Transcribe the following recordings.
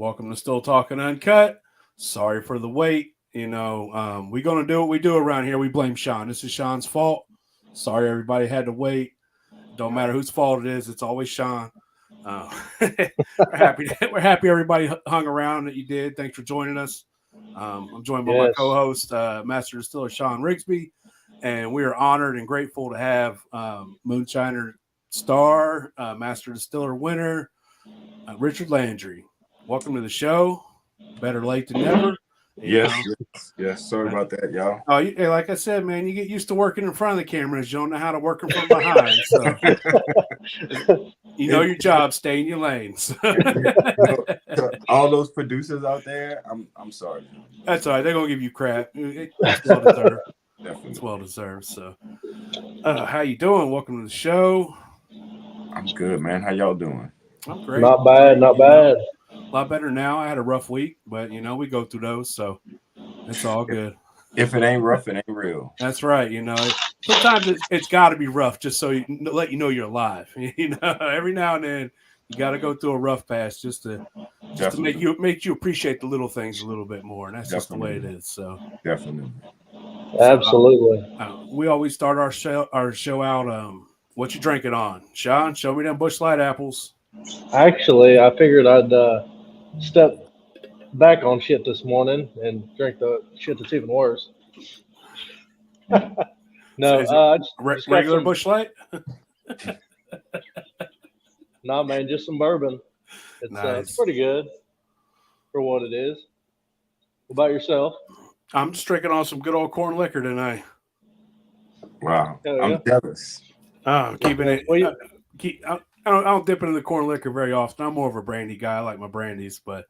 Welcome to Still Talking Uncut. Sorry for the wait. We're going to do what we do around here. We blame Sean. This is Sean's fault. Sorry, everybody had to wait. Don't matter whose fault it is. It's always Sean. We're happy everybody hung around that you did. Thanks for joining us. I'm joined by my co-host, Master Distiller Sean Rigsby, and we are honored and grateful to have Moonshiner star, Master Distiller winner, Richard Landry. Welcome to the show. Better late than never. Yes. Sorry about that, y'all. Oh, like I said, man, you get used to working in front of the cameras. You don't know how to work them from behind. So, you know your job. Stay in your lanes. To all those producers out there, I'm sorry. That's all right. They're gonna give you crap. It's well deserved. Definitely. It's well deserved. So, how you doing? Welcome to the show. I'm good, man. How y'all doing? I'm great. Not bad. A lot better now. I had a rough week, but we go through those, so it's all good. If it ain't rough, it ain't real. That's right. Sometimes it's got to be rough just so let you know you're alive. Every now and then you got to go through a rough patch just to make you appreciate the little things a little bit more, and that's just the way it is. So definitely, absolutely. We always start our show out. What you drinking on, Sean? Show me them Busch Light apples. Actually, I figured I'd step back on shit this morning and drink the shit that's even worse. No, just regular Busch Light. No, man, just some bourbon. It's nice. It's pretty good for what it is. What about yourself? I'm just drinking on some good old corn liquor tonight. Wow, I'm jealous. I'm keeping it. I don't dip into the corn liquor very often. I'm more of a brandy guy. I like my brandies, but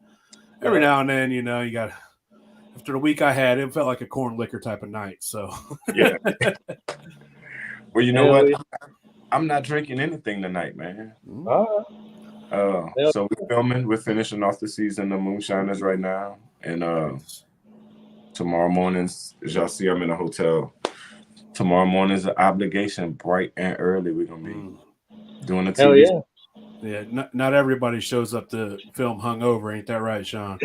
every now and then, you got. After the week I had, it felt like a corn liquor type of night. So yeah. Well, you know what? I'm not drinking anything tonight, man. So we're filming. We're finishing off the season of Moonshiners right now, and tomorrow mornings, as y'all see, I'm in a hotel. Tomorrow morning is an obligation, bright and early. We're gonna be doing the TV. Hell yeah. Yeah, not everybody shows up to film hungover. Ain't that right, Sean?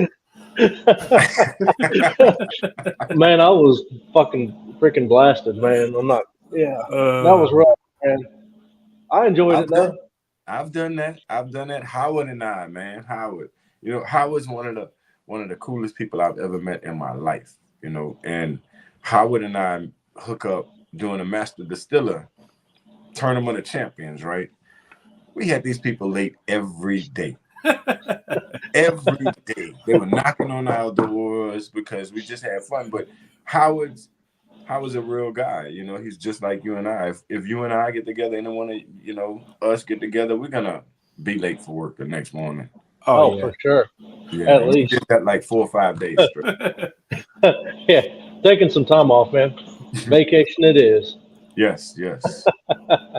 Man, I was fucking freaking blasted, man. I'm not. Yeah, that was rough, man. I enjoyed it though. I've done that. Howard and I, man. Howard. Howard's one of the coolest people I've ever met in my life. And Howard and I hook up doing a Master Distiller Tournament of Champions, right? We had these people late every day. Every day. They were knocking on our doors because we just had fun. But Howard's a real guy. He's just like you and I. If you and I get together and one of us get together, we're gonna be late for work the next morning. Oh, yeah. For sure. Yeah, at least did that like 4 or 5 days straight. Yeah, taking some time off, man. Vacation it is. Yes,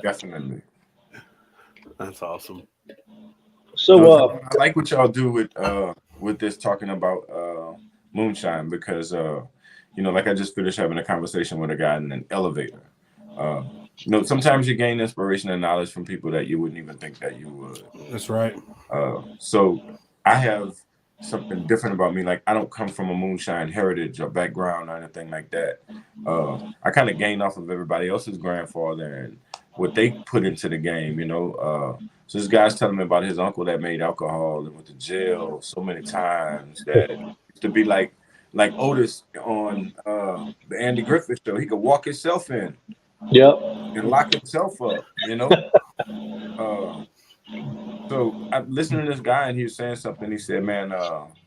definitely. That's awesome. So I like what y'all do with this talking about moonshine because like I just finished having a conversation with a guy in an elevator. Sometimes you gain inspiration and knowledge from people that you wouldn't even think that you would. That's right. So I have something different about me. Like I don't come from a moonshine heritage or background or anything like that. I kind of gained off of everybody else's grandfather and what they put into the game, So this guy's telling me about his uncle that made alcohol and went to jail so many times that it used to be like Otis on the Andy Griffith show. He could walk himself in. Yep. And lock himself up, So I'm listening to this guy and he was saying something. He said, man,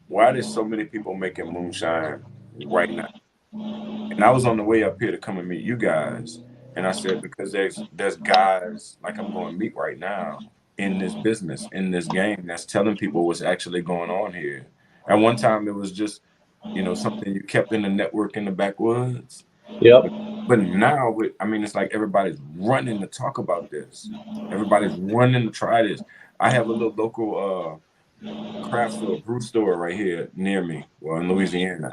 why there's so many people making moonshine right now? And I was on the way up here to come and meet you guys. And I said, because there's guys like I'm going to meet right now in this business, in this game, that's telling people what's actually going on here. At one time, it was just, something you kept in the network in the backwoods. Yep. But now, it's like everybody's running to talk about this. Everybody's running to try this. I have a little local craft store, brew store right here near me, in Louisiana.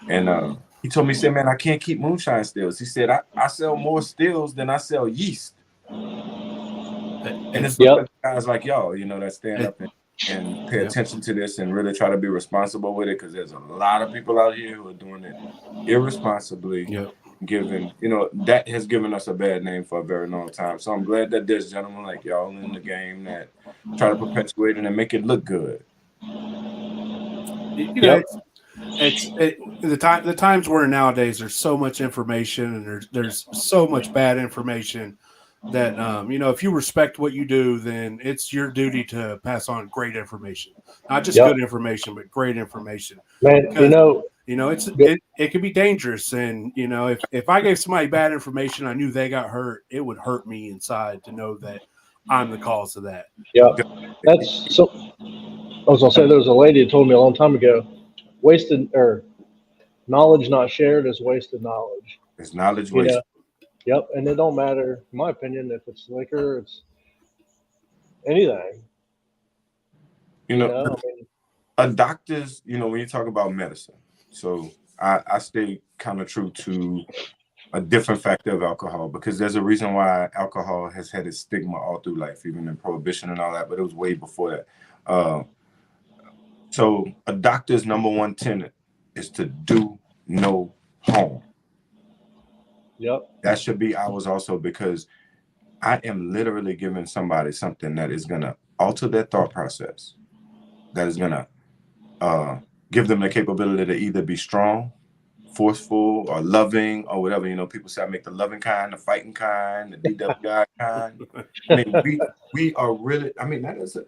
And he told me, he said, man, I can't keep moonshine stills. He said, I sell more stills than I sell yeast. And it's guys like y'all, that stand up and and pay attention to this and really try to be responsible with it, because there's a lot of people out here who are doing it irresponsibly. Given, that has given us a bad name for a very long time. So I'm glad that there's gentlemen like y'all in the game that try to perpetuate it and make it look good. The times we're in nowadays, there's so much information, and there's so much bad information that if you respect what you do, then it's your duty to pass on great information, not just good information, but great information. Man, it can be dangerous, and if I gave somebody bad information, I knew they got hurt, it would hurt me inside to know that I'm the cause of that. Yeah, that's so. I was gonna say, there was a lady that told me a long time ago, knowledge not shared is wasted knowledge. It's knowledge wasted. Yep, and it don't matter, in my opinion, if it's liquor, it's anything. A doctor's, when you talk about medicine, so I stay kind of true to a different factor of alcohol, because there's a reason why alcohol has had its stigma all through life, even in prohibition and all that, but it was way before that. So a doctor's number one tenet is to do no harm. Yep. That should be ours also, because I am literally giving somebody something that is going to alter their thought process, that is going to give them the capability to either be strong, forceful, or loving, or whatever. People say I make the loving kind, the fighting kind, the DWI kind. I mean, we are really,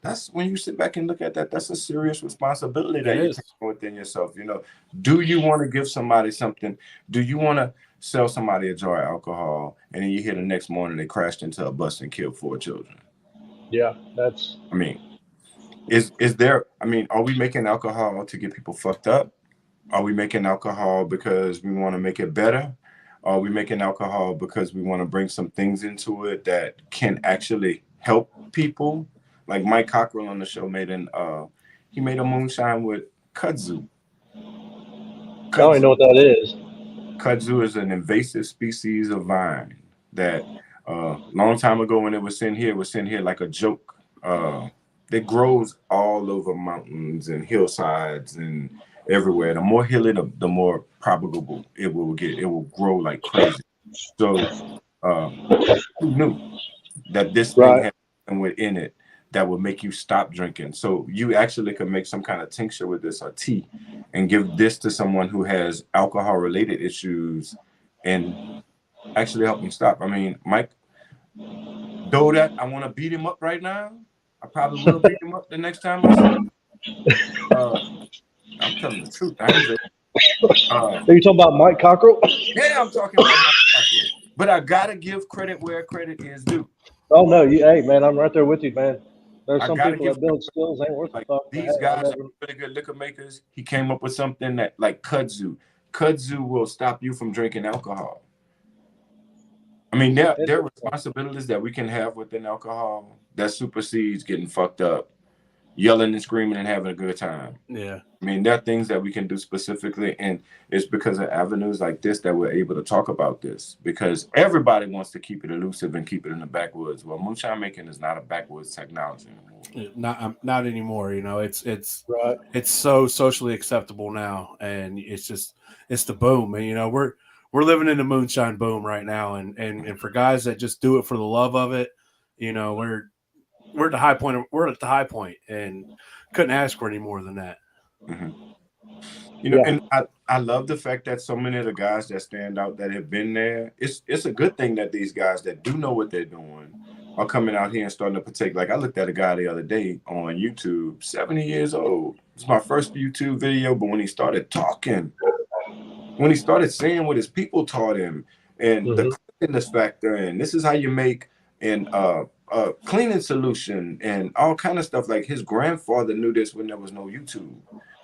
that's when you sit back and look at that, that's a serious responsibility that you take within yourself. Do you want to give somebody something? Do you want to sell somebody a jar of alcohol, and then you hear the next morning they crashed into a bus and killed 4 children? Yeah, that's. Are we making alcohol to get people fucked up? Are we making alcohol because we want to make it better? Are we making alcohol because we want to bring some things into it that can actually help people? Like Mike Cockrell on the show made a moonshine with kudzu. I don't even know what that is. Kudzu is an invasive species of vine that long time ago, when it was sent here like a joke. It grows all over mountains and hillsides and everywhere. The more hilly, the more probable it will get. It will grow like crazy. So who knew that this thing had something within it that would make you stop drinking? So you actually could make some kind of tincture with this, or tea, and give this to someone who has alcohol-related issues and actually help them stop. Mike, though that I want to beat him up right now, I probably will beat him up the next time I see him. I'm telling the truth. Are you talking about Mike Cockrell? Yeah, I'm talking about Mike Cockrell. But I gotta give credit where credit is due. Oh no, hey man, I'm right there with you, man. There's some people that build skills ain't worth the fuck. These guys are really good liquor makers. He came up with something that, like kudzu. Kudzu will stop you from drinking alcohol. There are responsibilities that we can have within alcohol that supersedes getting fucked up, yelling and screaming and having a good time. Yeah. There are things that we can do specifically, and it's because of avenues like this that we're able to talk about this, because everybody wants to keep it elusive and keep it in the backwoods. Well, moonshine making is not a backwoods technology anymore. Not anymore. It's right. It's so socially acceptable now, and it's the boom. And we're living in the moonshine boom right now, and for guys that just do it for the love of it, we're at the high point. We're at the high point, and couldn't ask for any more than that. Mm-hmm. And I love the fact that so many of the guys that stand out that have been there. It's a good thing that these guys that do know what they're doing are coming out here and starting to partake. Like I looked at a guy the other day on YouTube, 70 years old. It's my first YouTube video, but when he started talking, when he started saying what his people taught him, and the cleanliness factor, and this is how you make an cleaning solution and all kind of stuff. Like his grandfather knew this when there was no YouTube,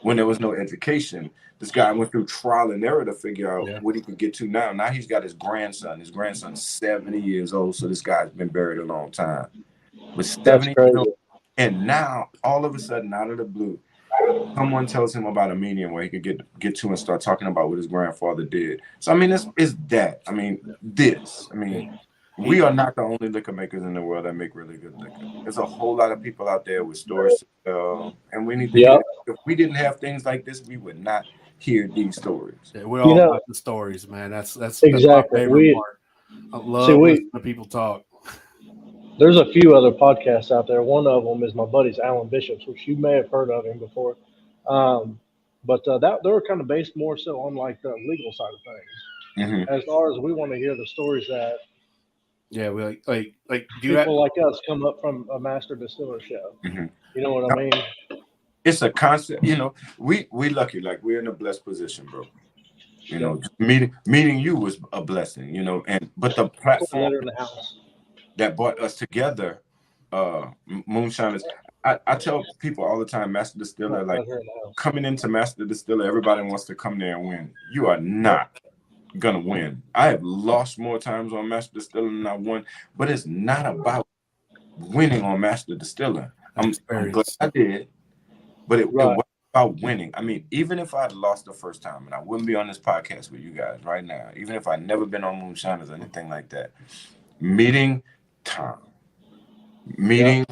when there was no education. This guy went through trial and error to figure out what he could get to now. Now he's got his grandson. His grandson's 70 years old, so this guy's been buried a long time. But 70 years old, and now all of a sudden, out of the blue, someone tells him about a medium where he could get to and start talking about what his grandfather did. So it's that. we are not the only liquor makers in the world that make really good liquor. There's a whole lot of people out there with stories to tell, and we need to hear. If we didn't have things like this, we would not hear these stories. Yeah, we're all about the stories, man. That's exactly my favorite part. I love listening to people talk. There's a few other podcasts out there. One of them is my buddy's Alan Bishop's, which you may have heard of him before. But they're kind of based more so on like the legal side of things. Mm-hmm. As far as we want to hear the stories that we like people like us come up from a master distiller show. Mm-hmm. You know what I mean? It's a concept. You know, we lucky, like we're in a blessed position, bro. You know, meeting you was a blessing. You know, but the platform in the house that brought us together, Moonshiners. I tell people all the time, Master Distiller, like coming into Master Distiller, everybody wants to come there and win. You are not gonna win. I have lost more times on Master Distiller than I won, but it's not about winning on Master Distiller. I'm glad I did, but it wasn't about winning. I mean, even if I'd lost the first time and I wouldn't be on this podcast with you guys right now, even if I'd never been on Moonshiners or anything like that, meeting Tom, meeting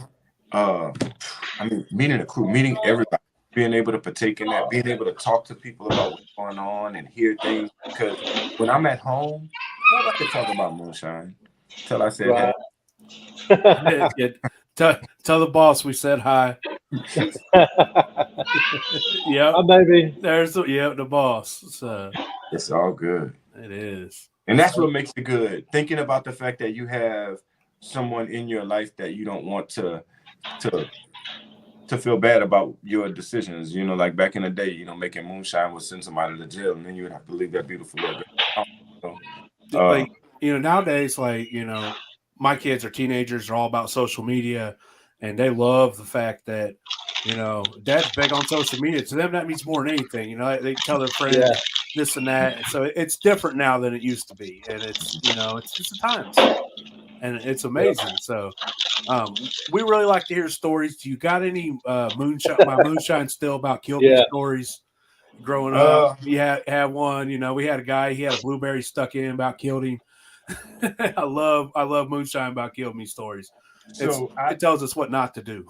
meeting the crew, meeting everybody, being able to partake in that, being able to talk to people about what's going on and hear things. Because when I'm at home, nobody talk about moonshine until I said hey. Tell the boss we said hi. Yeah, baby. There's the boss. So it's all good. It is, and that's what makes it good. Thinking about the fact that you have someone in your life that you don't want to feel bad about your decisions. You know, like back in the day, you know, making moonshine would send somebody to jail, and then you would have to leave that beautiful little girl. Like, you know, nowadays, like, you know, my kids are teenagers, they're all about social media, and they love the fact that, you know, dad's big on social media. To them, that means more than anything. You know, they tell their friends this and that. And so it's different now than it used to be. And it's, you know, it's just the times. And it's amazing. So we really like to hear stories. Do you got any moonshine still about Kill Me stories growing up? You had one, you know, we had a guy, he had a blueberry stuck in about killed him. I love moonshine about Kill Me stories. So it tells us what not to do.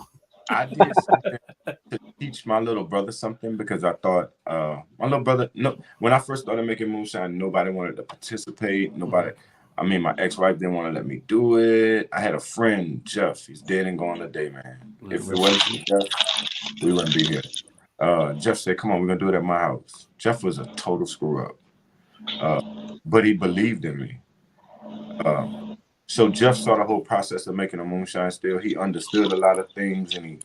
I did something to teach my little brother something because I thought my little brother, when I first started making moonshine, nobody wanted to participate. Nobody, I mean, my ex-wife didn't want to let me do it. I had a friend, Jeff. He's dead and gone today, man. If it wasn't for Jeff, we wouldn't be here. Jeff said, come on, we're going to do it at my house. Jeff was a total screw up, but he believed in me. So Jeff saw the whole process of making a moonshine still. He understood a lot of things, and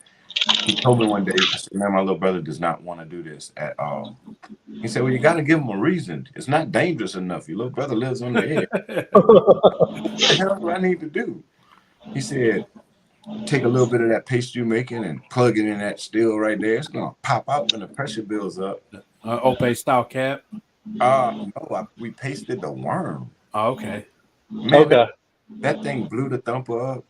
he told me one day, I said, man, my little brother does not want to do this at all. He said, well, you got to give him a reason. It's not dangerous enough. Your little brother lives on the edge. What the hell do I need to do? He said, take a little bit of that paste you're making and plug it in that still right there. It's going to pop out when the pressure builds up. Ope style cap? No, we pasted the worm. Oh, okay. Man, that thing blew the thumper up.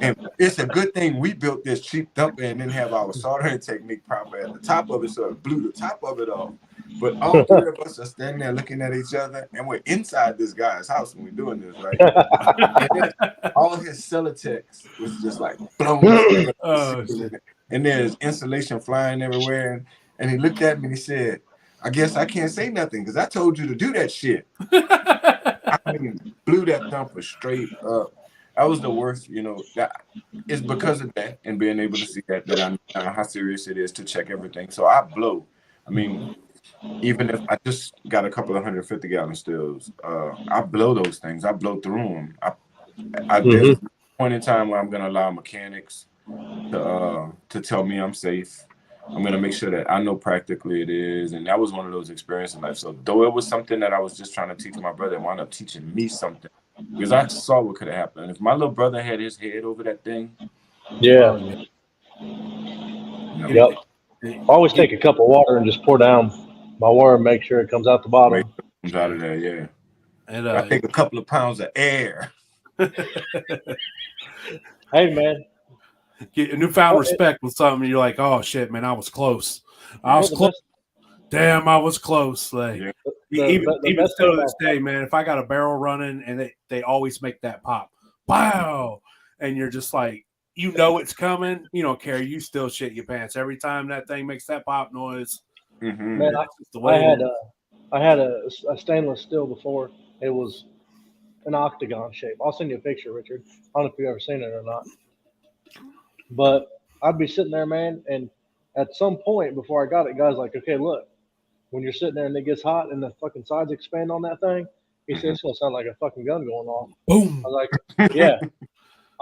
And it's a good thing we built this cheap thumper and didn't have our soldering technique proper at the top of it, so it blew the top of it off. But all three of us are standing there looking at each other, and we're inside this guy's house when we're doing this, right? And all his Celotex was just like blown. And there's insulation flying everywhere. And he looked at me and he said, I guess I can't say nothing because I told you to do that shit. I mean, blew that thumper straight up. That was the worst, you know. That it's because of that and being able to see that I know how serious it is to check everything. So I blow. I mean, even if I just got a couple of 150-gallon stills, I blow those things. I blow through them. There's a point in time where I'm going to allow mechanics to tell me I'm safe. I'm going to make sure that I know practically it is. And that was one of those experiences in life. So though it was something that I was just trying to teach my brother, it wound up teaching me something. Because I saw what could have happened. If my little brother had his head over that thing. Yeah. Yep. Always take a cup of water and just pour down my worm, make sure it comes out the bottom. Comes out of there, yeah. And I take a couple of pounds of air. Hey, man. Get a newfound respect with something. You're like, oh, shit, man, I was close. I was close. Damn, I was close. Like, even best still thing to this about day, man, if I got a barrel running and they always make that pop, wow, and you're just like, you know it's coming, you don't care, you still shit your pants every time that thing makes that pop noise. Mm-hmm. man, That's just the I way it had is. I had a stainless steel before. It was an octagon shape. I'll send you a picture, Richard. I don't know if you've ever seen it or not. But I'd be sitting there, man, and at some point before I got it, guys like, okay, look, when you're sitting there and it gets hot and the fucking sides expand on that thing, he said it's gonna sound like a fucking gun going off. Boom. I was like, yeah.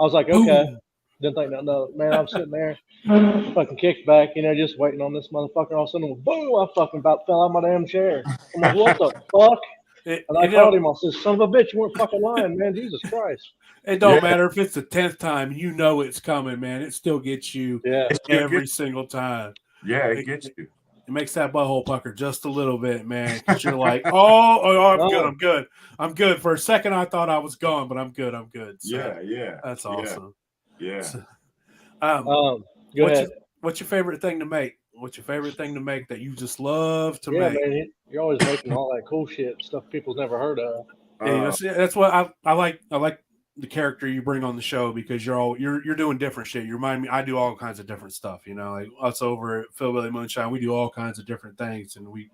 I was like, okay. Boom. Didn't think nothing of it. Man, I'm sitting there, fucking kicked back, just waiting on this motherfucker. All of a sudden, boom! I fucking about fell out of my damn chair. I'm like, what the fuck? And I called him. I said, son of a bitch, you weren't fucking lying, man. Jesus Christ. It don't matter if it's the 10th time, you know it's coming, man. It still gets you every single time. Yeah, it gets you. It makes that butthole pucker just a little bit, man, because you're like, I'm good. For a second, I thought I was gone, but I'm good. So, yeah. That's awesome. Yeah. So, Go ahead. What's your favorite thing to make? What's your favorite thing to make that you just love to make? Yeah, man, you're always making all that cool shit, stuff people's never heard of. That's what I like. I like the character you bring on the show because you're doing different shit. You remind me, I do all kinds of different stuff. Like us over at Philbilly Moonshine, we do all kinds of different things, and we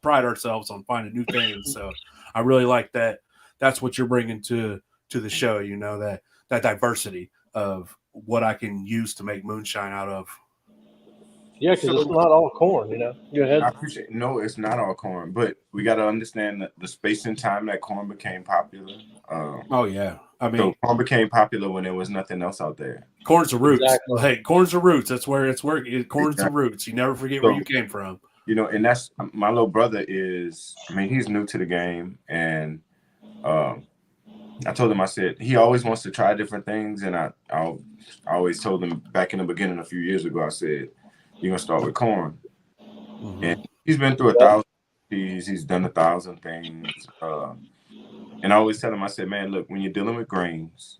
pride ourselves on finding new things. So I really like that. That's what you're bringing to the show. That diversity of what I can use to make moonshine out of. Yeah, because it's not all corn, Go ahead. I appreciate it. No, it's not all corn, but we got to understand the space and time that corn became popular. Oh, yeah. I mean, so corn became popular when there was nothing else out there. Corn's the roots. Exactly. Hey, corn's the roots. That's where it's working. Corn's the roots. You never forget where you came from. And that's my little brother he's new to the game. And I told him, I said, he always wants to try different things. And I always told him back in the beginning a few years ago, I said, you're going to start with corn. Mm-hmm. And he's been through 1,000 recipes. He's done 1,000 things. And I always tell him, I said, man, look, when you're dealing with grains,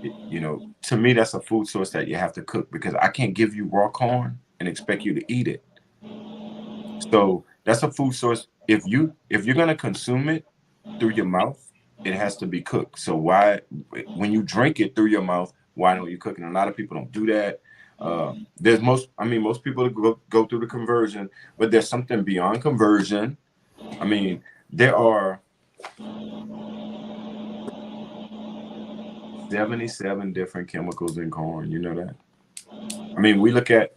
to me, that's a food source that you have to cook because I can't give you raw corn and expect you to eat it. So that's a food source. If you're going to consume it through your mouth, it has to be cooked. So when you drink it through your mouth, why don't you cook it? And a lot of people don't do that. Most people go through the conversion, but there's something beyond conversion. I mean, there are 77 different chemicals in corn. You know that? I mean, we look at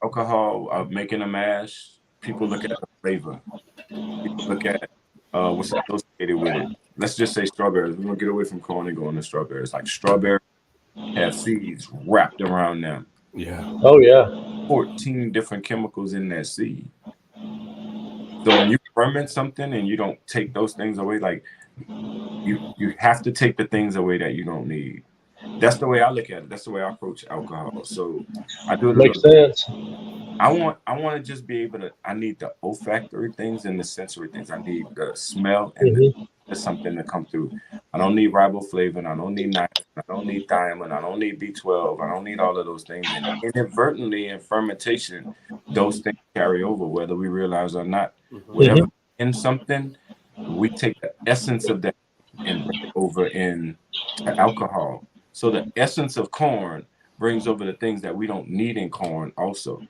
alcohol of making a mash, people look at the flavor. People look at what's associated with it. Let's just say strawberries. We're gonna get away from corn and go into strawberries. Like strawberries have seeds wrapped around them. Yeah. Oh yeah. 14 different chemicals in that seed. So when you ferment something and you don't take those things away, like you have to take the things away that you don't need. That's the way I look at it. That's the way I approach alcohol. So I do it. Makes sense. I want to just be able to. I need the olfactory things and the sensory things. I need the smell and something to come through. I don't need riboflavin. I don't need nitrogen. I don't need thiamine. I don't need B12. I don't need all of those things. And inadvertently in fermentation, those things carry over, whether we realize or not. Whatever in something, we take the essence of that and bring it over in alcohol. So the essence of corn brings over the things that we don't need in corn also.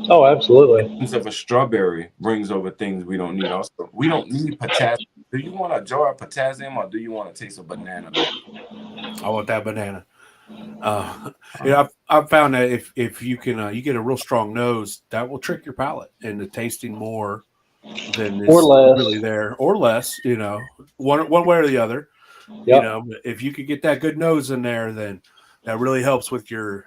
Oh, absolutely. The essence of a strawberry brings over things we don't need also. We don't need potassium. Do you want a jar of potassium or do you want to taste a banana? I want that banana. I've found that if you can you get a real strong nose, that will trick your palate into tasting more than is really there, or less. One way or the other. Yep. If you could get that good nose in there, then that really helps with your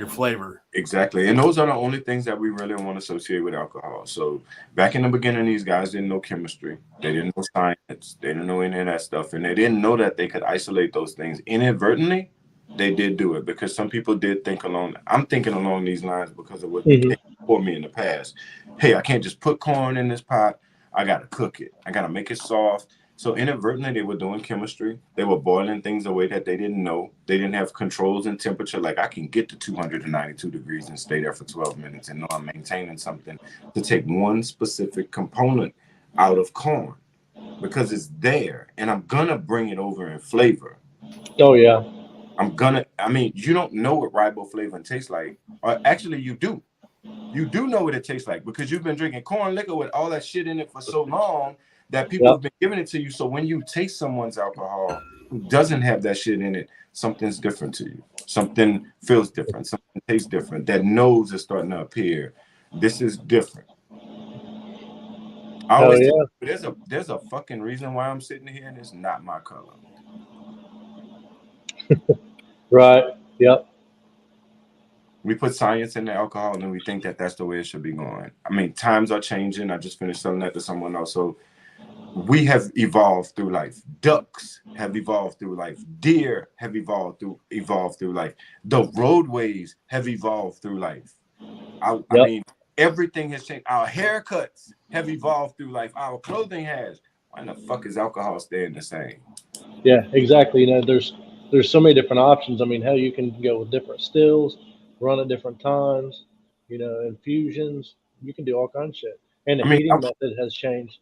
flavor. Exactly. And those are the only things that we really want to associate with alcohol. So back in the beginning, these guys didn't know chemistry. They didn't know science. They didn't know any of that stuff. And they didn't know that they could isolate those things. Inadvertently, they did do it because some people did think along. I'm thinking along these lines because of what they did for me in the past. Hey, I can't just put corn in this pot. I got to cook it. I got to make it soft. So inadvertently, they were doing chemistry. They were boiling things away that they didn't know. They didn't have controls in temperature. Like I can get to 292 degrees and stay there for 12 minutes and know I'm maintaining something to take one specific component out of corn because it's there, and I'm gonna bring it over in flavor. Oh yeah. I mean, you don't know what riboflavin tastes like, or actually you do. You do know what it tastes like because you've been drinking corn liquor with all that shit in it for so long that people have been giving it to you. So when you taste someone's alcohol who doesn't have that shit in it, something's different to you. Something feels different. Something tastes different. That nose is starting to appear. This is different. I always tell you, there's a fucking reason why I'm sitting here and it's not my color. Right. Yep. We put science in the alcohol and we think that that's the way it should be going. I mean, times are changing. I just finished selling that to someone else. So we have evolved through life. Ducks have evolved through life. Deer have evolved through life. The roadways have evolved through life. I mean, everything has changed. Our haircuts have evolved through life. Our clothing has. Why the fuck is alcohol staying the same? Yeah, exactly. You know, there's so many different options. I mean, hell, you can go with different stills, run at different times, you know, infusions. You can do all kinds of shit. And the heating method has changed.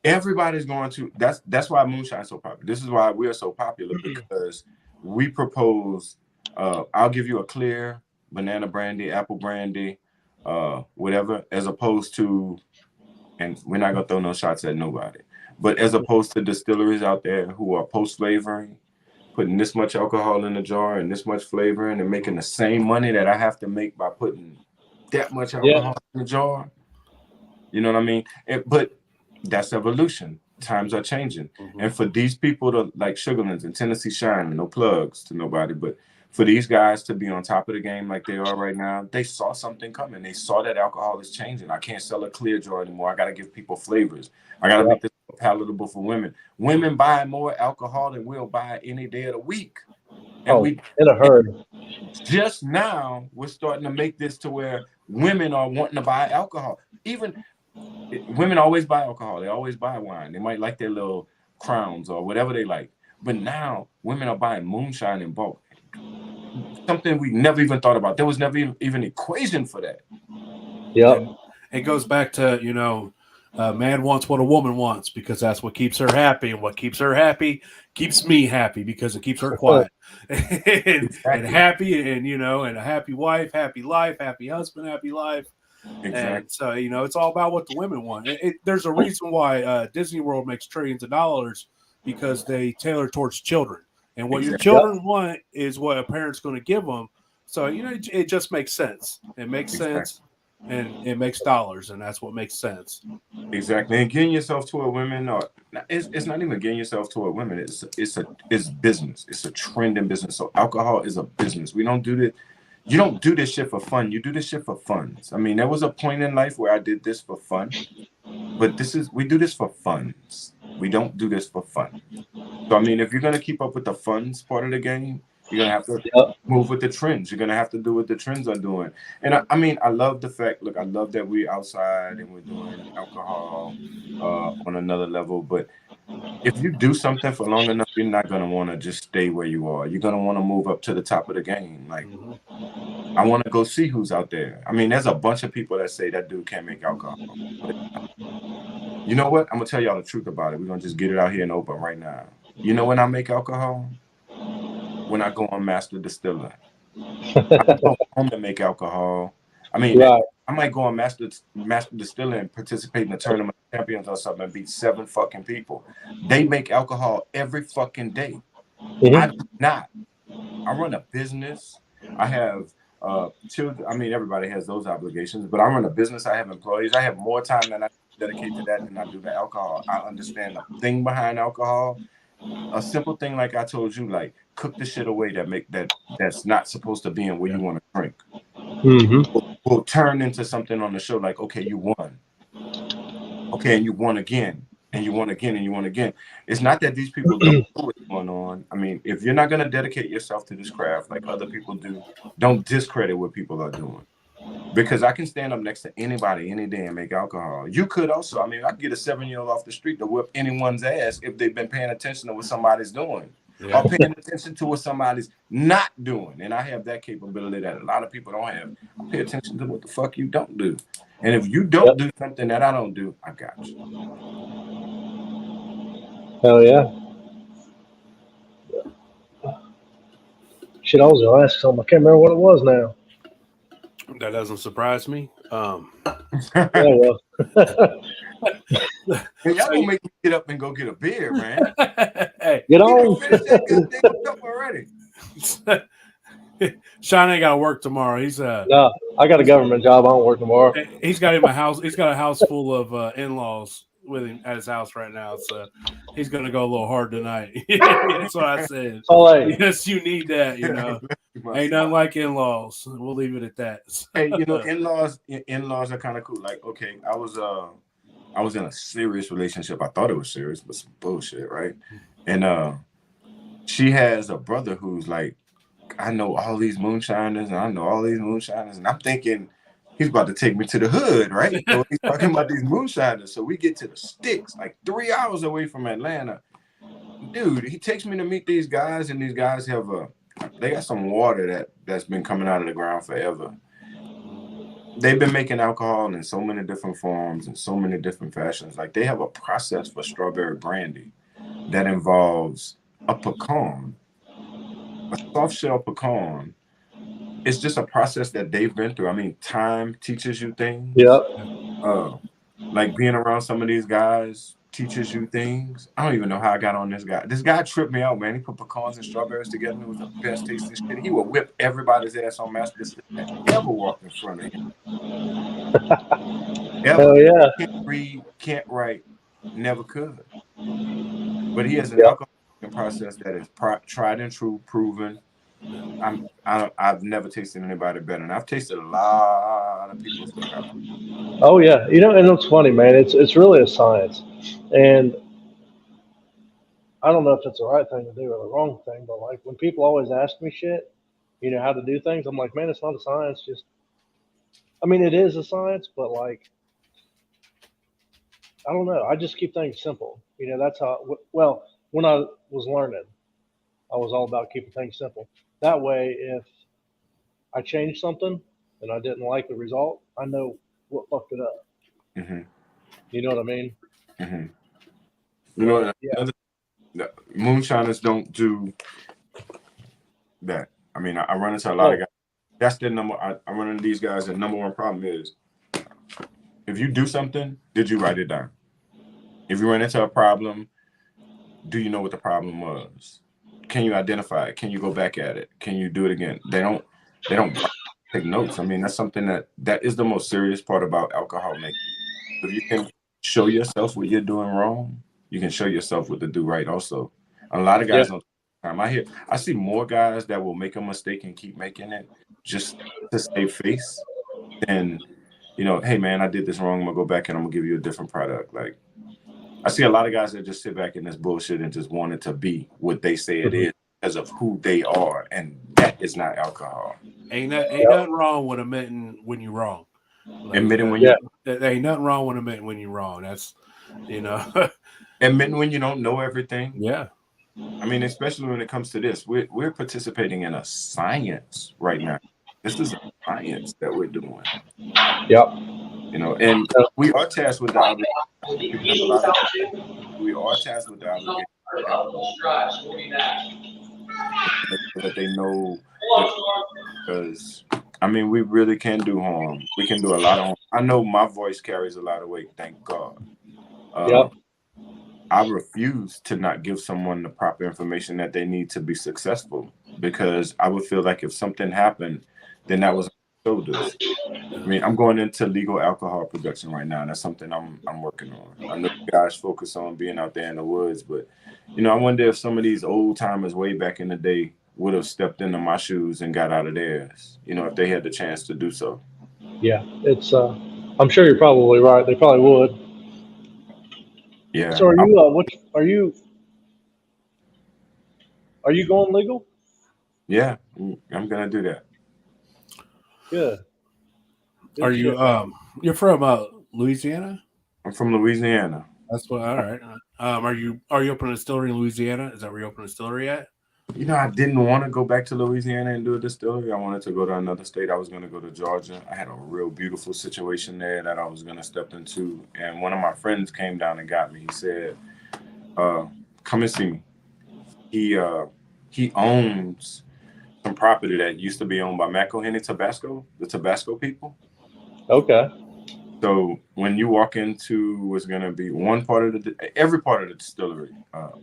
Everybody's going to. That's why moonshine is so popular. This is why we are so popular because we propose. I'll give you a clear banana brandy, apple brandy, whatever, as opposed to, and we're not gonna throw no shots at nobody, but as opposed to distilleries out there who are post flavoring, putting this much alcohol in the jar and this much flavoring and making the same money that I have to make by putting that much alcohol in the jar. You know what I mean? But that's evolution. Times are changing. And for these people to like Sugarlands and Tennessee Shine, no plugs to nobody, but for these guys to be on top of the game like they are right now, they saw something coming. They saw that alcohol is changing. I can't sell a clear jar anymore. I got to give people flavors. I got to make this palatable for women. Women buy more alcohol than we'll buy any day of the week. And in a hurry. Just now, we're starting to make this to where women are wanting to buy alcohol. Even women always buy alcohol. They always buy wine. They might like their little crowns or whatever they like. But now women are buying moonshine in bulk. Something we never even thought about. There was never even an equation for that. Yeah. It goes back to, you know, a man wants what a woman wants because that's what keeps her happy. And what keeps her happy keeps me happy because it keeps her quiet and happy. And, you know, and a happy wife, happy life, happy husband, happy life. Exactly. And so, you know, it's all about what the women want. There's a reason why Disney World makes trillions of dollars because they tailor towards children. And what your children want is what a parent's going to give them. So, you know, it just makes sense. It makes sense. And it makes dollars, and that's what makes sense. Exactly. And getting yourself to a woman, or it's not even getting yourself to a woman. It's business. It's a trend in business. So alcohol is a business. We don't do this. You don't do this shit for fun. You do this shit for fun. I mean, there was a point in life where I did this for fun, but we do this for fun. We don't do this for fun. So I mean, if you're gonna keep up with the funds part of the game, you're gonna have to move with the trends. You're gonna have to do what the trends are doing. And I mean, I love the fact. Look, I love that we're outside and we're doing alcohol on another level. But if you do something for long enough, you're not gonna want to just stay where you are. You're gonna want to move up to the top of the game. Like, I want to go see who's out there. I mean, there's a bunch of people that say that dude can't make alcohol. But you know what? I'm gonna tell y'all the truth about it. We're gonna just get it out here and open right now. You know when I make alcohol? When I go on Master Distiller. I go home to make alcohol. I mean, I might go on Master Distiller and participate in the Tournament of Champions or something and beat 7 fucking people. They make alcohol every fucking day. I do not. I run a business. I have children. I mean, everybody has those obligations, but I run a business. I have employees. I have more time than I dedicate to that than I do to alcohol. I understand the thing behind alcohol. A simple thing like I told you, like cook the shit away that's not supposed to be in where you want to drink. Will turn into something on the show like, okay, you won. Okay, and you won again, and you won again, and you won again. It's not that these people don't know what's going on. I mean, if you're not going to dedicate yourself to this craft like other people do, don't discredit what people are doing. Because I can stand up next to anybody any day and make alcohol. You could also. I mean, I could get a 7-year-old off the street to whip anyone's ass if they've been paying attention to what somebody's doing or paying attention to what somebody's not doing. And I have that capability that a lot of people don't have. I pay attention to what the fuck you don't do. And if you don't do something that I don't do, I got you. Hell yeah. Shit, I was gonna ask something. I can't remember what it was now. That doesn't surprise me. Yeah, well. And y'all So gonna make me get up and go get a beer, man. hey, Get You done on. finished that goddamn cup already. Sean ain't got to work tomorrow. No, I got a government job. I don't work tomorrow. He's got him a house. He's got a house full of in-laws with him at his house right now. So he's gonna go a little hard tonight. That's what I said. Oh, hey. Yes, you need that. You know, ain't nothing like in-laws. We'll leave it at that. Hey, you know, in-laws are kind of cool. Like, okay, I was in a serious relationship. I thought it was serious, but some bullshit, right? And she has a brother who's like, I know all these moonshiners, and I know all these moonshiners, and I'm thinking he's about to take me to the hood, right? So he's talking about these moonshiners. So we get to the sticks, like 3 hours away from Atlanta. Dude, he takes me to meet these guys, and these guys have they got some water that's been coming out of the ground forever. They've been making alcohol in so many different forms and so many different fashions. Like they have a process for strawberry brandy that involves a pecan, a soft shell pecan. It's just a process that they've been through. I mean, time teaches you things. Yep. Like being around some of these guys teaches you things. I don't even know how I got on this guy. This guy tripped me out, man. He put pecans and strawberries together. It was the best tasting shit. He would whip everybody's ass on Master that ever walked in front of him. Ever. Hell yeah. Can't read, can't write, never could. But he has an Yep. alcohol process that is tried and true, proven. I've never tasted anybody better, and I've tasted a lot of people's stuff. Oh yeah. You know, and it's funny, man. It's really a science, and I don't know if it's the right thing to do or the wrong thing, but like when people always ask me shit, you know, how to do things, I'm like, man, it's not a science. Just, I mean, it is a science, but like, I don't know. I just keep things simple. You know, that's how. Well, when I was learning, I was all about keeping things simple. That way, if I changed something and I didn't like the result, I know what fucked it up. Mm-hmm. You know what I mean? Mm-hmm. You know, Yeah. Moonshiners don't do that. I mean, I run into a lot of guys. That's their number. I run into these guys. The number one problem is if you do something, did you write it down? If you run into a problem, do you know what the problem was? Can you identify it? Can you go back at it? Can you do it again? They don't take notes. I mean, that's something that is the most serious part about alcohol making. If you can show yourself what you're doing wrong, you can show yourself what to do right also. A lot of guys don't take time. I see more guys that will make a mistake and keep making it just to save face than, you know, hey man, I did this wrong. I'm gonna go back and I'm gonna give you a different product. Like I see a lot of guys that just sit back in this bullshit and just want it to be what they say it is because of who they are, and that is not alcohol. Ain't nothing wrong with admitting when you're wrong. Like, admitting when you there ain't nothing wrong with admitting when you're wrong. That's, you know, admitting when you don't know everything. Yeah. I mean, especially when it comes to this, we're participating in a science right now. This is a science that we're doing. Yep. You know, and we are tasked with the obligation. We are tasked with the obligation that they know, because I mean, we really can do harm. We can do a lot of harm. I know my voice carries a lot of weight. Thank God. I refuse to not give someone the proper information that they need to be successful, because I would feel like if something happened, then that was on my shoulders. I mean, I'm going into legal alcohol production right now. And that's something I'm working on. I know you guys focus on being out there in the woods, but you know, I wonder if some of these old timers way back in the day would have stepped into my shoes and got out of theirs, you know, if they had the chance to do so. Yeah, it's. I'm sure you're probably right. They probably would. Yeah. So are you? What are you? Are you going legal? Yeah, I'm gonna do that. Good. Are you? You're from Louisiana? I'm from Louisiana. That's what. All right. Are you opening a distillery in Louisiana? Is that where you open a distillery at? You know, I didn't want to go back to Louisiana and do a distillery. I wanted to go to another state. I was going to go to Georgia. I had a real beautiful situation there that I was going to step into. And one of my friends came down and got me. He said, come and see me. He owns some property that used to be owned by McElhenney Tabasco, the Tabasco people. Okay. So when you walk into what's going to be every part of the distillery,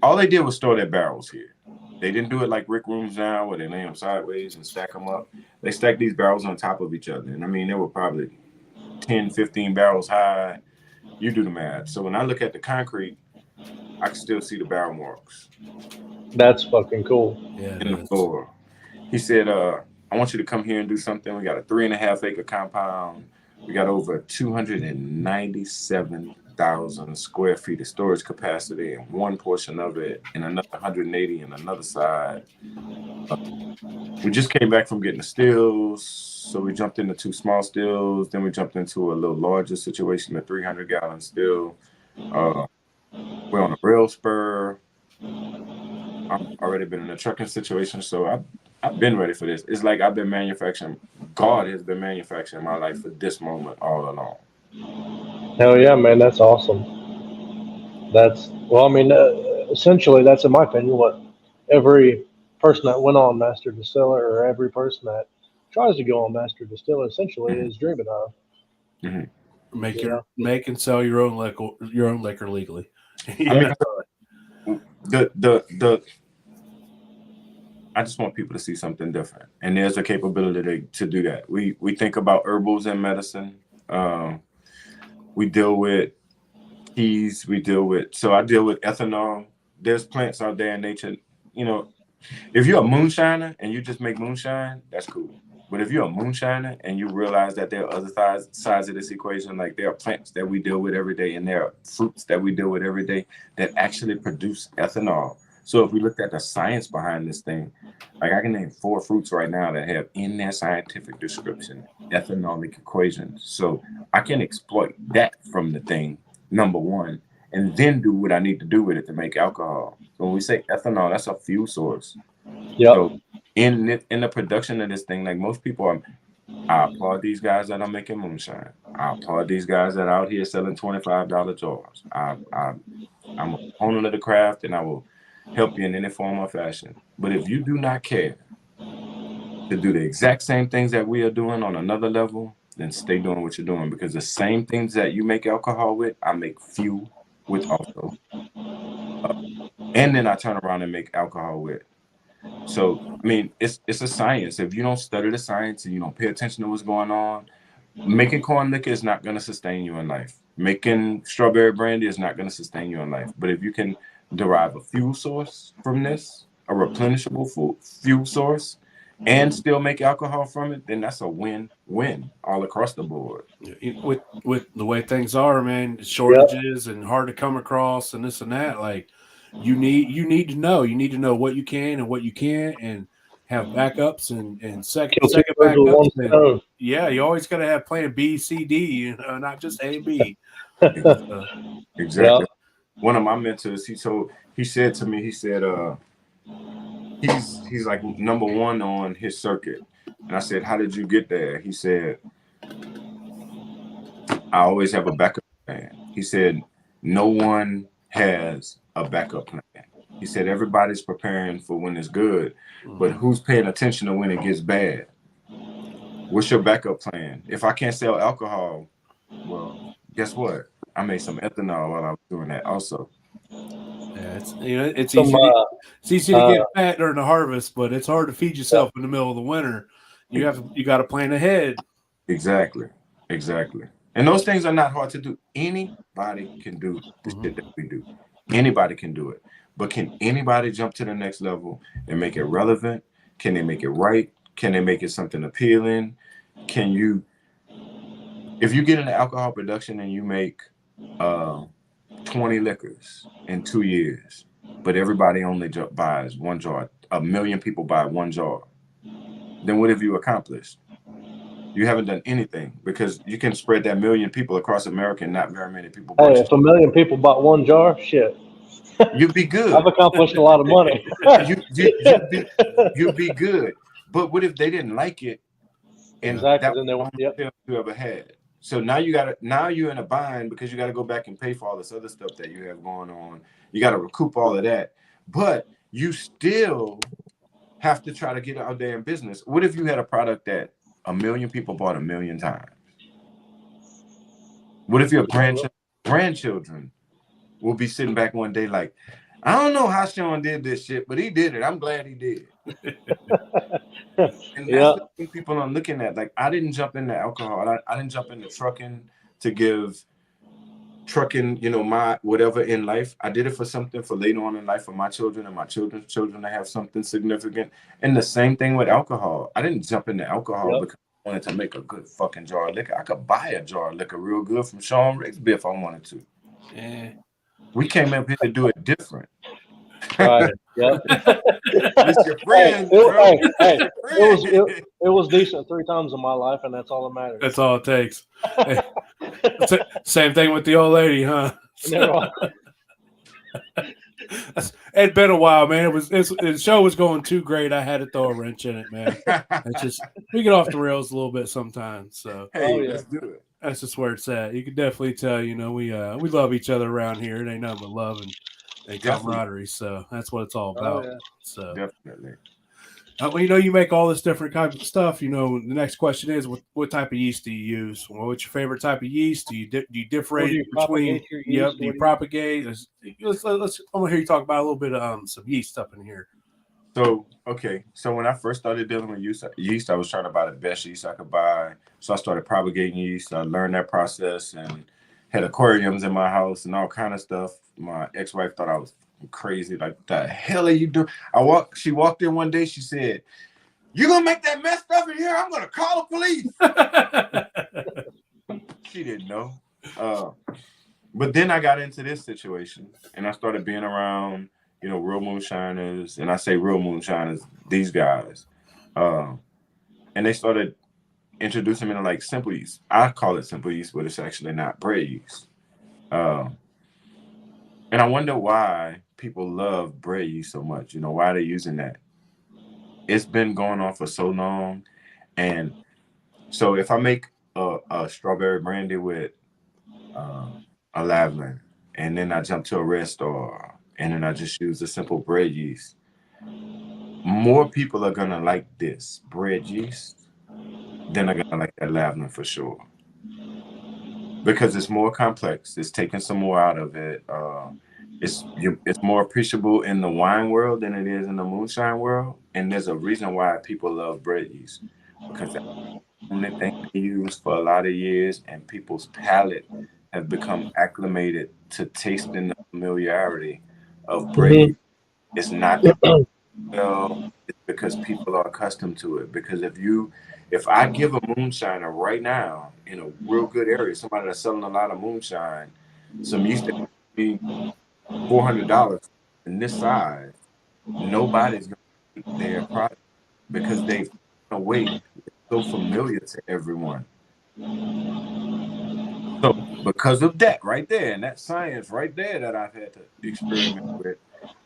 all they did was store their barrels here. They didn't do it like Rick Rooms now where they lay them sideways and stack them up. They stacked these barrels on top of each other. And I mean, they were probably 10, 15 barrels high. You do the math. So when I look at the concrete, I can still see the barrel marks. That's fucking cool. In the floor. He said, I want you to come here and do something. We got a 3.5 acre compound. We got over 297,000 square feet of storage capacity in one portion of it, and another 180 in another side. We just came back from getting the stills, so we jumped into 2 small stills. Then we jumped into a little larger situation, a 300-gallon still. We're on a rail spur. I've already been in a trucking situation, so I've been ready for this. It's like I've been manufacturing. God has been manufacturing my life for this moment all along. Hell yeah, man, that's awesome. Essentially, that's in my opinion what every person that went on Master Distiller, or every person that tries to go on Master Distiller, essentially is dreaming of. Mm-hmm. Make and sell your own liquor legally. I mean, I just want people to see something different, and there's a capability to do that. We think about herbals and medicine. We deal with teas. I deal with ethanol. There's plants out there in nature. You know, if you're a moonshiner and you just make moonshine, that's cool. But if you're a moonshiner and you realize that there are other sides of this equation, like there are plants that we deal with every day, and there are fruits that we deal with every day that actually produce ethanol. So if we looked at the science behind this thing, like I can name 4 fruits right now that have in their scientific description ethanolic equations. So I can exploit that from the thing, number one, and then do what I need to do with it to make alcohol. So when we say ethanol, that's a fuel source. Yep. So in the production of this thing, like most people, I applaud these guys that are making moonshine. I applaud these guys that are out here selling $25 jars. I'm a proponent of the craft, and I will help you in any form or fashion. But if you do not care to do the exact same things that we are doing on another level, then stay doing what you're doing, because the same things that you make alcohol with, I make fuel with also. And then I turn around and make alcohol with. So, I mean, it's a science. If you don't study the science and you don't pay attention to what's going on, making corn liquor is not going to sustain you in life. Making strawberry brandy is not going to sustain you in life. But if you can derive a fuel source from this, a replenishable fuel source, and still make alcohol from it, then that's a win-win all across the board. With the way things are, man, shortages and hard to come across and this and that, like you need to know what you can and what you can't, and have backups and second backups. And, yeah, you always got to have plan B, C, D, not just A, B. Exactly. Yeah. One of my mentors, he said to me, he's like number 1 on his circuit. And I said, how did you get there? He said, I always have a backup plan. He said, no one has a backup plan. He said, everybody's preparing for when it's good, but who's paying attention to when it gets bad? What's your backup plan? If I can't sell alcohol, well, guess what? I made some ethanol while I was doing that also. Yeah, it's easy to get fat during the harvest, but it's hard to feed yourself in the middle of the winter. You got to plan ahead. Exactly. And those things are not hard to do. Anybody can do the shit that we do. Anybody can do it. But can anybody jump to the next level and make it relevant? Can they make it right? Can they make it something appealing? If you get into alcohol production and you make 20 liquors in 2 years, but everybody only buys 1 jar, 1 million people buy 1 jar, then what have you accomplished? You haven't done anything, because you can spread that 1 million people across America and not very many people. Hey, if 1 million people bought 1 jar, shit, you'd be good. I've accomplished a lot of money. You'd be good. But what if they didn't like it? And exactly. that was the only sales you ever had. So now you're in a bind because you got to go back and pay for all this other stuff that you have going on. You got to recoup all of that, but you still have to try to get out there in business. What if you had a product that 1 million people bought 1 million times? What if your grandchildren will be sitting back one day like, I don't know how Sean did this shit, but he did it. I'm glad he did. And that's the thing people are looking at. Like, I didn't jump into alcohol. I didn't jump into trucking to give trucking, my whatever in life. I did it for something for later on in life for my children and my children's children to have something significant. And the same thing with alcohol. I didn't jump into alcohol because I wanted to make a good fucking jar of liquor. I could buy a jar of liquor real good from Sean Rigsby if I wanted to. Yeah. We came up here to do it different. Right. Yep. It's your friend, it was decent 3 times in my life, and that's all that matters. That's all it takes. Hey, same thing with the old lady, huh? It'd been a while, man. The show was going too great. I had to throw a wrench in it, man. It's just we get off the rails a little bit sometimes. So let's do it. That's just where it's at. You can definitely tell, we love each other around here. It ain't nothing but love and camaraderie. So that's what it's all about. So definitely. Well, you make all this different kinds of stuff. The next question is, what type of yeast do you use? What's your favorite type of yeast? Do you differentiate between? Yep. Do you propagate? Let's. I want to hear you talk about a little bit of some yeast up in here. So when I first started dealing with yeast, I was trying to buy the best yeast I could buy. So I started propagating yeast. I learned that process and had aquariums in my house and all kind of stuff. My ex-wife thought I was crazy. Like, what the hell are you doing? She walked in one day. She said, "You gonna make that mess up in here? I'm gonna call the police." She didn't know. But then I got into this situation and I started being around, real moonshiners. And I say real moonshiners, these guys. And they started introducing me to like simple yeast. I call it simple yeast, but it's actually not bread yeast. And I wonder why people love bread yeast so much. Why they're using that. It's been going on for so long. And so if I make a strawberry brandy with a lavender, and then I jump to a Red Star, and then I just use the simple bread yeast, more people are going to like this bread yeast than are going to like that lavender for sure. Because it's more complex. It's taking some more out of it. It's more appreciable in the wine world than it is in the moonshine world. And there's a reason why people love bread yeast. Because that's the only thing they use for a lot of years, and people's palate have become acclimated to tasting the familiarity of bread. It's not it's because people are accustomed to it. Because if I give a moonshiner right now in a real good area, somebody that's selling a lot of moonshine, some yeast that be $400 in this size, nobody's going to eat their product because they've away so familiar to everyone. So because of that right there, and that science right there that I've had to experiment with,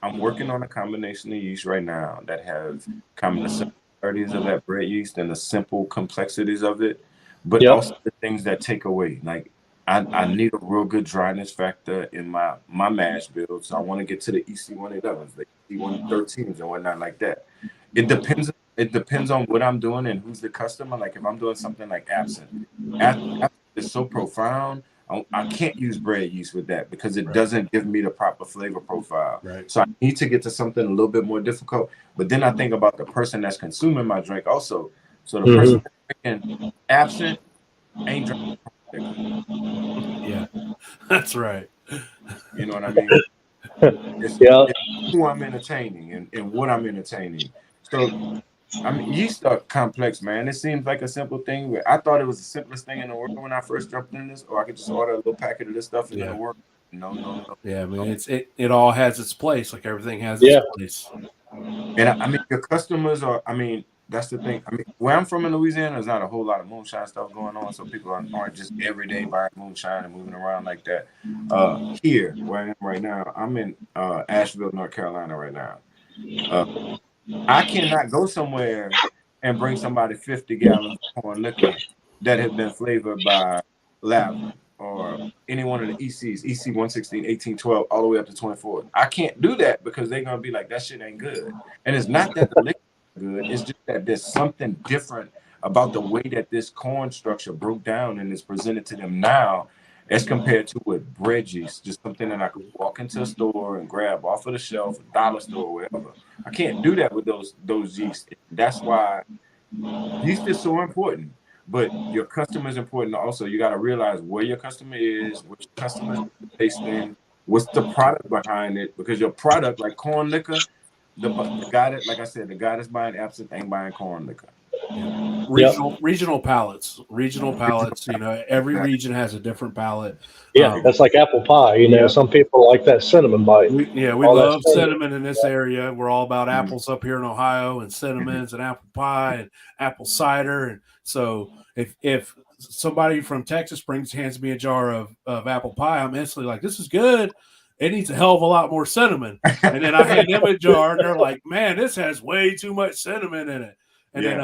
I'm working on a combination of yeast right now that have come the similarities of that bread yeast and the simple complexities of it, but also the things that take away. Like I need a real good dryness factor in my mash build, so I want to get to the EC111s, the EC113s, and whatnot like that. It depends on what I'm doing and who's the customer. Like if I'm doing something like absinthe is so profound, I can't use bread yeast with that because it doesn't give me the proper flavor profile. Right. So I need to get to something a little bit more difficult. But then I think about the person that's consuming my drink also. So the person that's drinking absinthe ain't drinking. Yeah, that's right. You know what I mean? It's who I'm entertaining and what I'm entertaining. So I mean, yeast are complex, man. It seems like a simple thing, but I thought it was the simplest thing in the world when I first jumped in this. Or I could just order a little packet of this stuff and it'll work. No. Yeah, I mean, it all has its place. Like everything has its place. And I mean, your customers are. I mean, that's the thing. I mean, where I'm from in Louisiana, there's not a whole lot of moonshine stuff going on, so people aren't just every day buying moonshine and moving around like that. Here, where I am right now, I'm in Asheville, North Carolina, right now. I cannot go somewhere and bring somebody 50 gallons of corn liquor that have been flavored by Lavin or any one of the ECs, EC 116, 18, 12, all the way up to 24. I can't do that because they're going to be like, that shit ain't good. And it's not that the liquor is good. It's just that there's something different about the way that this corn structure broke down and is presented to them now as compared to with bread yeast, just something that I could walk into a store and grab off of the shelf, a dollar store, wherever. I can't do that with those yeast. That's why yeast is so important. But your customer is important also. You got to realize where your customer is, which customers are tasting, what's the product behind it. Because your product, like corn liquor, the guy that, like I said, the guy that's buying absinthe ain't buying corn liquor. Yeah. Regional palates. You know, every region has a different palate. Yeah, that's like apple pie. You know, some people like that cinnamon bite. We love cinnamon in this area. We're all about apples up here in Ohio, and cinnamons and apple pie and apple cider. And so if somebody from Texas hands me a jar of apple pie, I'm instantly like, this is good. It needs a hell of a lot more cinnamon. And then I hand them a jar, and they're like, man, this has way too much cinnamon in it. And then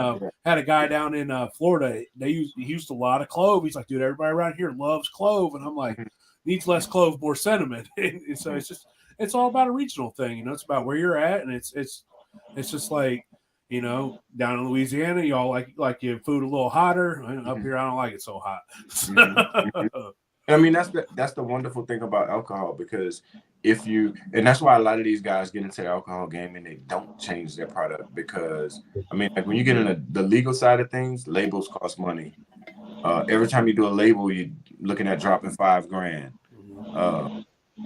had a guy down in Florida. He used a lot of clove. He's like, dude, everybody around here loves clove. And I'm like, needs less clove, more cinnamon. And so it's all about a regional thing. You know, it's about where you're at. And it's just like, you know, down in Louisiana, y'all like your food a little hotter. Up here, I don't like it so hot. I mean, that's the wonderful thing about alcohol, because and that's why a lot of these guys get into the alcohol game and they don't change their product, because I mean, like when you get in the legal side of things, labels cost money. Every time you do a label, you're looking at dropping $5,000.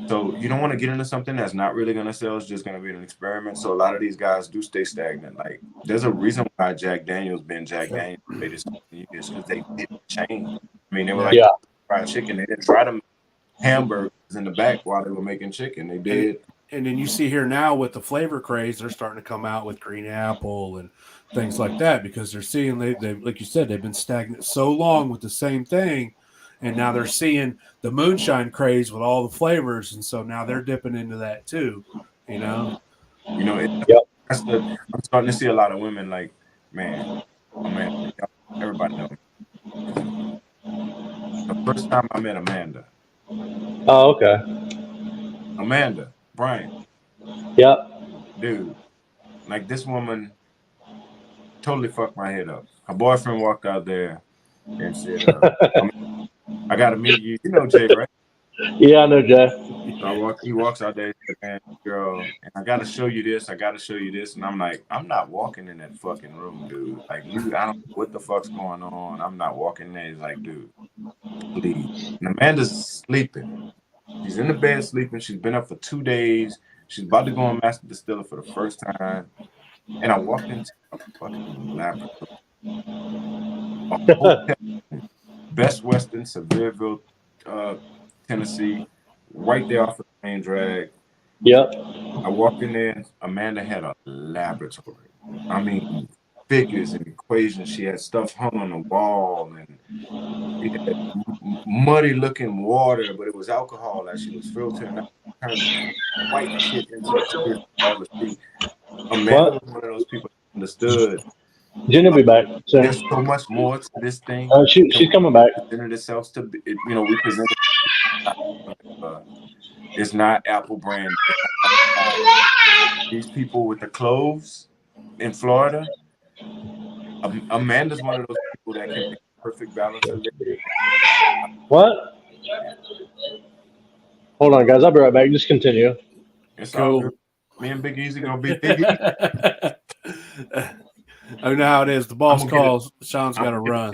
So you don't want to get into something that's not really going to sell. It's just going to be an experiment. So a lot of these guys do stay stagnant. Like there's a reason why Jack Daniel's been Jack Daniel's for the latest years, because they didn't change. I mean, they were like fried chicken. They didn't try to make hamburgers in the back while they were making chicken. They did. And then you see here now with the flavor craze, they're starting to come out with green apple and things like that, because they're seeing they like you said, they've been stagnant so long with the same thing. And now they're seeing the moonshine craze with all the flavors, and so now they're dipping into that too. You know, I'm starting to see a lot of women like, man, everybody knows. The first time I met Amanda. Oh, okay. Amanda, Brian. Yeah. Dude, like this woman totally fucked my head up. Her boyfriend walked out there and said, I got to meet you. You know Jay, right? Yeah, I know Jay. So he walks out there and said, man, girl, and I got to show you this. I got to show you this. And I'm like, I'm not walking in that fucking room, dude. Like, I don't know what the fuck's going on. I'm not walking there. He's like, dude, please. And Amanda's sleeping. She's in the bed sleeping. She's been up for 2 days. She's about to go on Master Distiller for the first time. And I walked into a fucking laboratory. Best Western, Sevierville, Tennessee, right there off of the main drag. Yep. I walked in there. Amanda had a laboratory. I mean, figures and equations. She had stuff hung on the wall, and she had muddy looking water, but it was alcohol that she was filtering out, turning white shit into tears all the street. Amanda was one of those people that understood. Jenny will be back soon. There's so much more to this thing. She's coming back. Presented itself to be, we presented. It's not Apple brand. These people with the cloves in Florida. Amanda's one of those people that can make a perfect balance of living. What? Hold on, guys. I'll be right back. Just continue. It's cool. All good. Me and Big Easy gonna be Big Easy. I know how it is. The boss calls. Sean's got to run.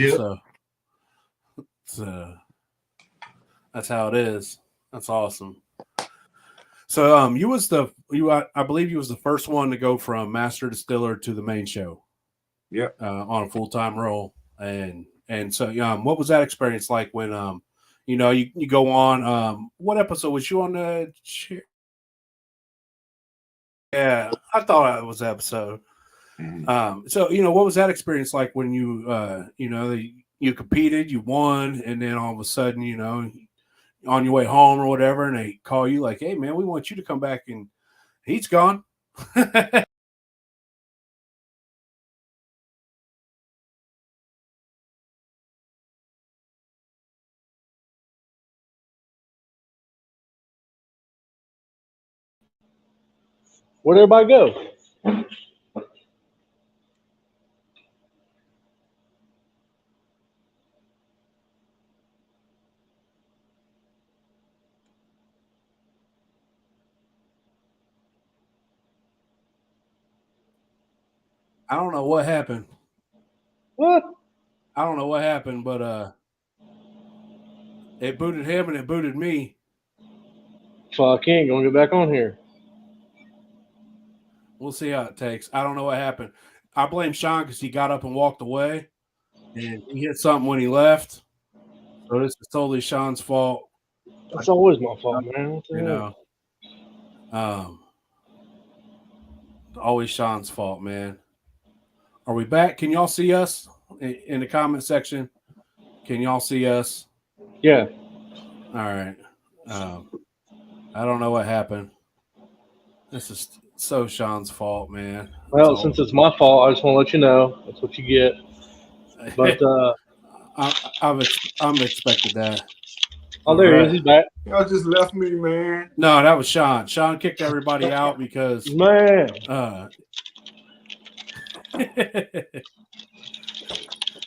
So that's how it is. That's awesome. So I believe you was the first one to go from master distiller to the main show. Yep. On a full-time role. And so what was that experience like when you go on what episode was you on the Yeah, I thought it was the episode. Mm-hmm. So what was that experience like when you you competed, you won, and then all of a sudden, on your way home or whatever, and they call you like, hey man, we want you to come back, and he's gone. Where'd everybody go? I don't know what happened. What? I don't know what happened, but it booted him and it booted me. Fuck, he ain't gonna get back on here. We'll see how it takes. I don't know what happened. I blame Sean because he got up and walked away, and he hit something when he left. So this is totally Sean's fault. That's always my fault, man. What the You hell? know, always Sean's fault, man. Are we back? Can y'all see us in the comment section? Can y'all see us? Yeah. All right. I don't know what happened. This is so Sean's fault, man. Well, since it's my fault, I just want to let you know that's what you get. But I'm expected that. oh, there he is. He's back. Y'all just left me, man. No, that was Sean. Sean kicked everybody out because Man.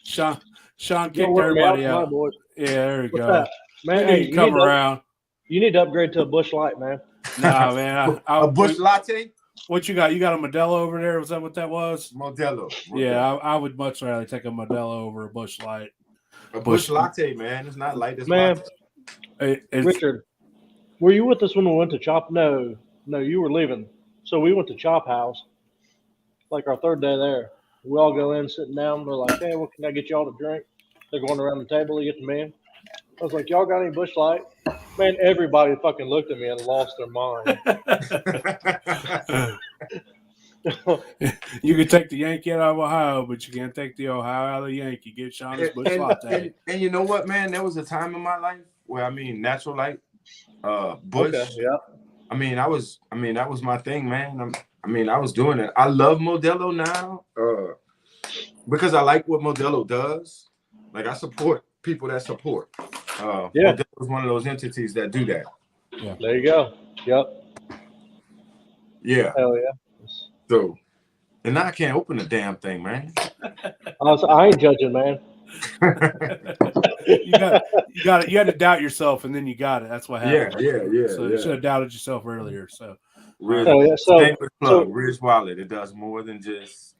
Sean kicked everybody out. Boy. Yeah, there we What's go. that? Man, Hey, you come around. You need to upgrade to a Busch Light, man. Nah, man. A Busch Latte? What you got? You got a Modelo over there? Was that what that was? Modelo. Yeah, I would much rather take a Modelo over a Busch Light. A Busch Latte, man. It's not light. It's Man, latte. Richard, were you with us when we went to Chop? No, you were leaving. So we went to Chop House, like our third day there. We all go in, sitting down. They're like, hey, what can I get y'all to drink? They're going around the table. You get the men. I was like, y'all got any Busch Light? Man, everybody fucking looked at me and lost their mind. You can take the Yankee out of Ohio, but you can't take the Ohio out of the Yankee. Get Sean his Busch Latte. And you know what, man? There was a time in my life where natural light, Busch. Okay, yeah. That was my thing, man. I was doing it. I love Modelo now, because I like what Modelo does. Like, I support people that support. Yeah. Modelo is one of those entities that do that. Yeah. There you go. Yep. Yeah. Hell yeah. So, and now I can't open the damn thing, man. I ain't judging, man. You got it. You had to doubt yourself, and then you got it. That's what happened. Yeah. So you should have doubted yourself earlier. So, Ridge, Ridge Wallet. It does more than just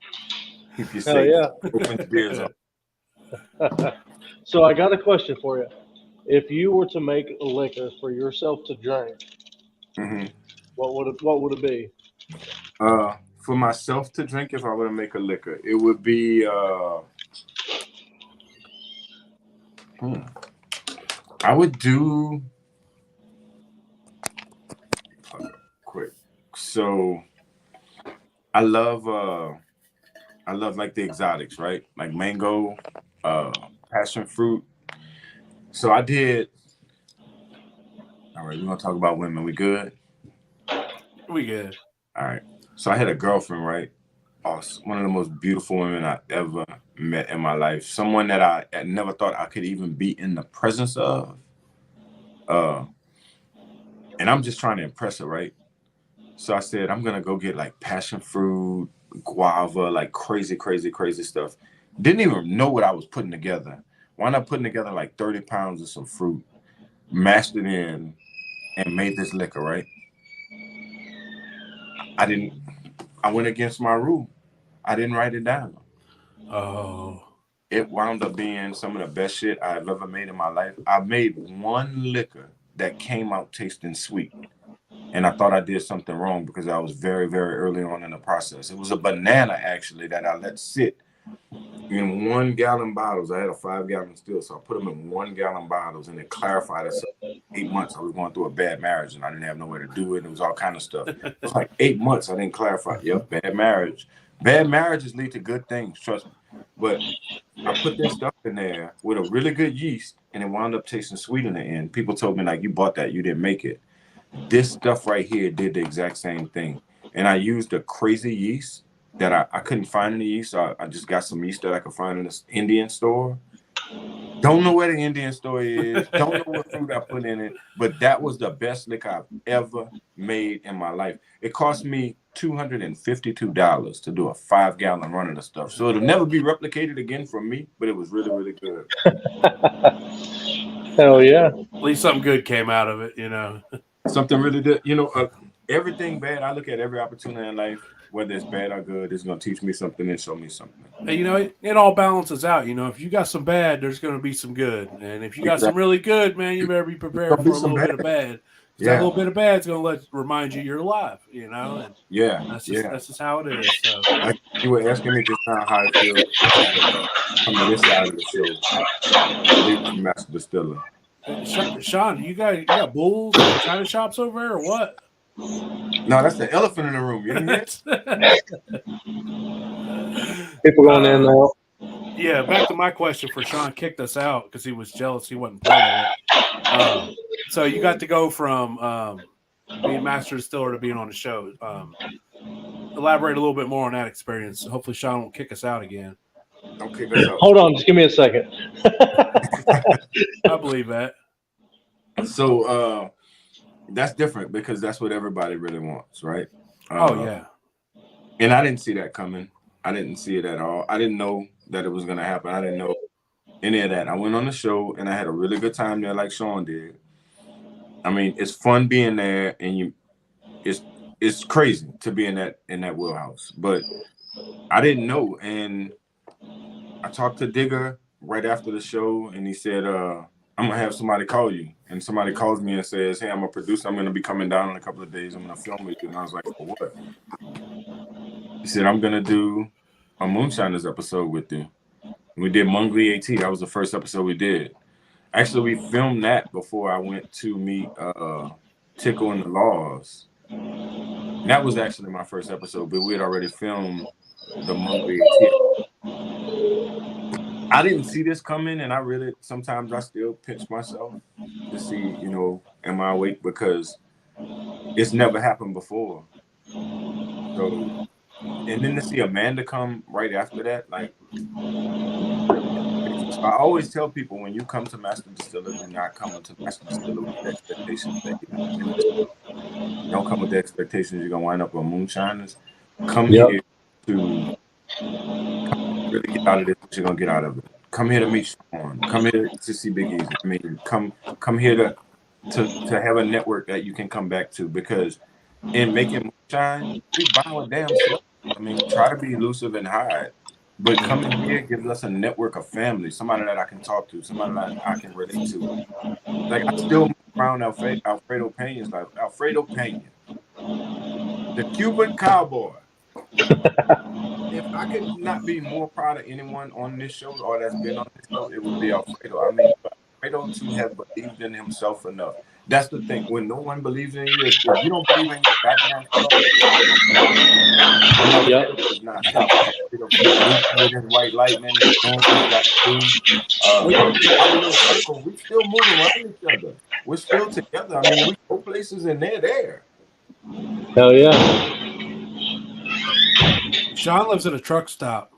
keep you safe. Open the beers up. So I got a question for you. If you were to make a liquor for yourself to drink, what would it be? For myself to drink, if I were to make a liquor, it would be I would do quick. So I love like the exotics, right? Like mango, passion fruit. So I did. All right, we're gonna talk about women. We good? We good. All right. So I had a girlfriend, right? One of the most beautiful women I ever met in my life. Someone that I never thought I could even be in the presence of. And I'm just trying to impress her, right? So I said, I'm gonna go get like passion fruit, guava, like crazy stuff. Didn't even know what I was putting together. Wound up putting together like 30 pounds of some fruit, mashed it in, and made this liquor, right? I went against my rule. I didn't write it down. Oh. It wound up being some of the best shit I've ever made in my life. I made one liquor that came out tasting sweet. And I thought I did something wrong because I was very, very early on in the process. It was a banana, actually, that I let sit in 1 gallon bottles. I had a 5-gallon still, so I put them in 1 gallon bottles, and it clarified itself. 8 months I was going through a bad marriage, and I didn't have nowhere to do it. It was all kind of stuff. It was like 8 months I didn't clarify. Yep, bad marriage. Bad marriages lead to good things, trust me. But I put that stuff in there with a really good yeast, and it wound up tasting sweet in the end. People told me, like, you bought that, you didn't make it. This stuff right here did the exact same thing. And I used a crazy yeast that I couldn't find in the yeast. So I just got some yeast that I could find in this Indian store. Don't know where the Indian store is. Don't know what fruit I put in it. But that was the best liquor I've ever made in my life. It cost me $252 to do a 5-gallon run of the stuff. So it'll never be replicated again from me, but it was really, really good. Hell yeah. At least something good came out of it, Something really good. Everything bad, I look at every opportunity in life, whether it's bad or good, it's going to teach me something and show me something. And, it all balances out. If you got some bad, there's going to be some good. And if you got some really good, man, you better be prepared for a little bit of bad. That little bit of bad is going to remind you you're alive, And that's just how it is. So. You were asking me just now how I feel from this side of the show. Master Distiller. Sean, you got bulls and China shops over there or what? No, that's the elephant in the room. You know People going in now. Yeah, back to my question for Sean kicked us out because he was jealous he wasn't part of it. So you got to go from being master distiller to being on the show. Elaborate a little bit more on that experience. Hopefully Sean won't kick us out again. Okay, that's all. Hold on, just give me a second. I believe that. So that's different because that's what everybody really wants, right? Yeah. And I didn't see that coming. I didn't see it at all. I didn't know that it was going to happen. I didn't know any of that. I went on the show and I had a really good time there like Sean did. I mean, it's fun being there and it's crazy to be in that wheelhouse. But I didn't know. And I talked to Digger right after the show and he said, I'm going to have somebody call you. And somebody calls me and says, hey, I'm a producer. I'm going to be coming down in a couple of days. I'm going to film with you. And I was like, for what? He said, I'm going to do a Moonshiners episode with you. We did Mungly AT. That was the first episode we did. Actually, we filmed that before I went to meet Tickle and the Laws. And that was actually my first episode, but we had already filmed the Mungly AT. I didn't see this coming, and sometimes I still pinch myself to see, am I awake? Because it's never happened before. So, and then to see Amanda come right after that, like, I always tell people when you come to Master Distiller, do not come to Master Distiller with the expectations that you don't come with the expectations you're gonna wind up on Moonshiners. Come here to really get out of this. What you're gonna get out of it. Come here to meet Sean. Come here to see Big Easy. I mean, come here to have a network that you can come back to, because in making Moonshine, we bow damn slow. I mean, try to be elusive and hide. But coming here gives us a network of family, somebody that I can talk to, somebody that I can relate to. Like, I still move around Alfredo Pena's life. Alfredo Pena, the Cuban cowboy. If I could not be more proud of anyone on this show or that's been on this show, it would be Alfredo. I mean, Alfredo to have believed in himself enough. That's the thing. When no one believes in you, if you don't believe in your background stuff, it's not with his white lightning and doing we still move around each other. We're still together. I mean, we go places and they're there. Hell yeah. Sean lives at a truck stop.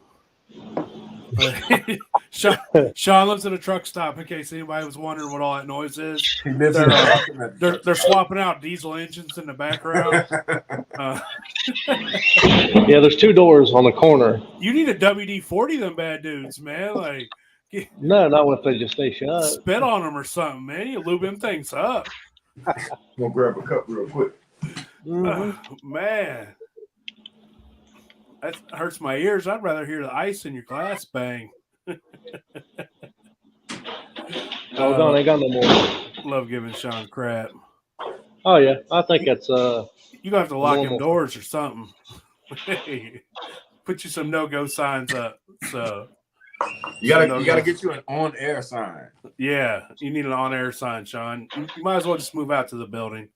Sean lives at a truck stop. In case anybody was wondering what all that noise is, they're swapping out diesel engines in the background. Yeah, there's 2 doors on the corner. You need a WD-40 them bad dudes, man. Like, no, not if they just stay shut. Spit on them or something, man. You lube them things up. I'm gonna grab a cup real quick. Man. That hurts my ears. I'd rather hear the ice in your glass bang. They got no more. Love giving Sean crap. Oh yeah, I think that's you gonna have to lock him doors or something. Put you some no-go signs up. So you gotta get you an on-air sign. Yeah, you need an on-air sign, Sean. You might as well just move out to the building.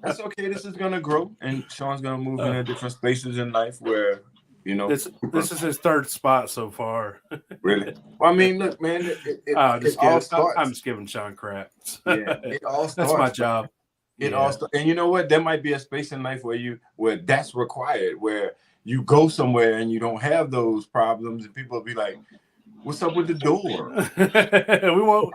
That's okay. This is gonna grow, and Sean's gonna move into different spaces in life where, this is his 3rd spot so far. Really? Well, I mean, look, man, it all starts. I'm just giving Sean crap. Yeah, it all starts. That's my job. It all starts, and you know what? There might be a space in life where that's required, where you go somewhere and you don't have those problems, and people will be like, What's up with the door? We won't.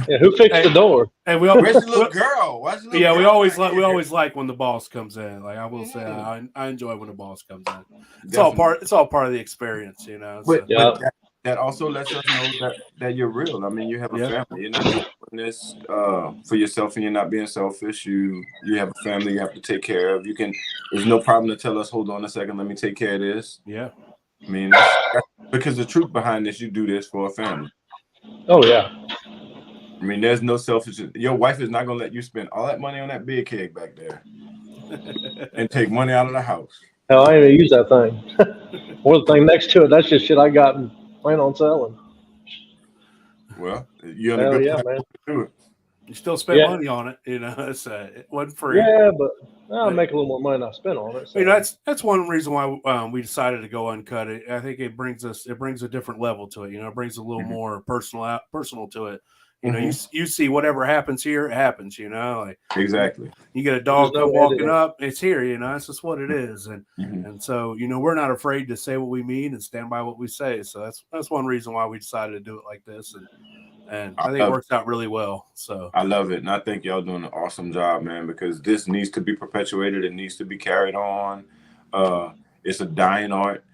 Yeah, who fixed the door? And where's the little girl? Where's the little girl? We always like when the boss comes in. Like I will say, I enjoy when the boss comes in. It's all part of the experience, you know. But, so. but that also lets us know that you're real. I mean, you have a family. You're not just doing this for yourself, and you're not being selfish. You have a family you have to take care of. There's no problem to tell us, hold on a second, let me take care of this. Yeah. I mean, that's because the truth behind this, you do this for a family. Oh yeah. I mean, there's no selfishness. Your wife is not gonna let you spend all that money on that big keg back there and take money out of the house. Hell, I ain't even use that thing. Or the thing next to it, that's just shit I got and plan on selling. Well, you're in a good place to do it. You still spend money on it, you know. It wasn't free. Yeah, but I'll make a little more money than I spent on it. So. You know, that's one reason why we decided to go uncut. I think it brings a different level to it. You know, it brings a little more personal to it. You know, you see whatever happens here, it happens. You know, like exactly. You get a dog come walking up, it's here. You know, that's just what it is. And so you know, we're not afraid to say what we mean and stand by what we say. So that's one reason why we decided to do it like this. And I think it works out really well. So I love it. And I think y'all doing an awesome job, man, because this needs to be perpetuated. It needs to be carried on. It's a dying art.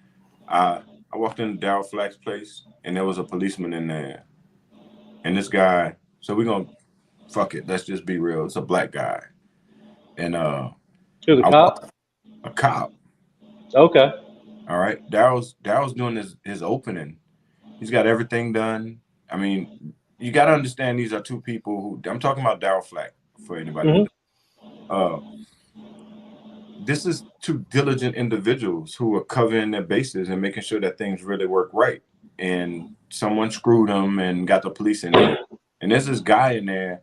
I walked into Darryl Flack's place and there was a policeman in there. And this guy, so we're going to fuck it. Let's just be real. It's a black guy. And the cop? A cop. Okay. All right. Darryl's doing his opening. He's got everything done. I mean, you got to understand these are two people who I'm talking about Darryl Flack for anybody. This is two diligent individuals who are covering their bases and making sure that things really work right. And someone screwed them and got the police in there. And there's this guy in there.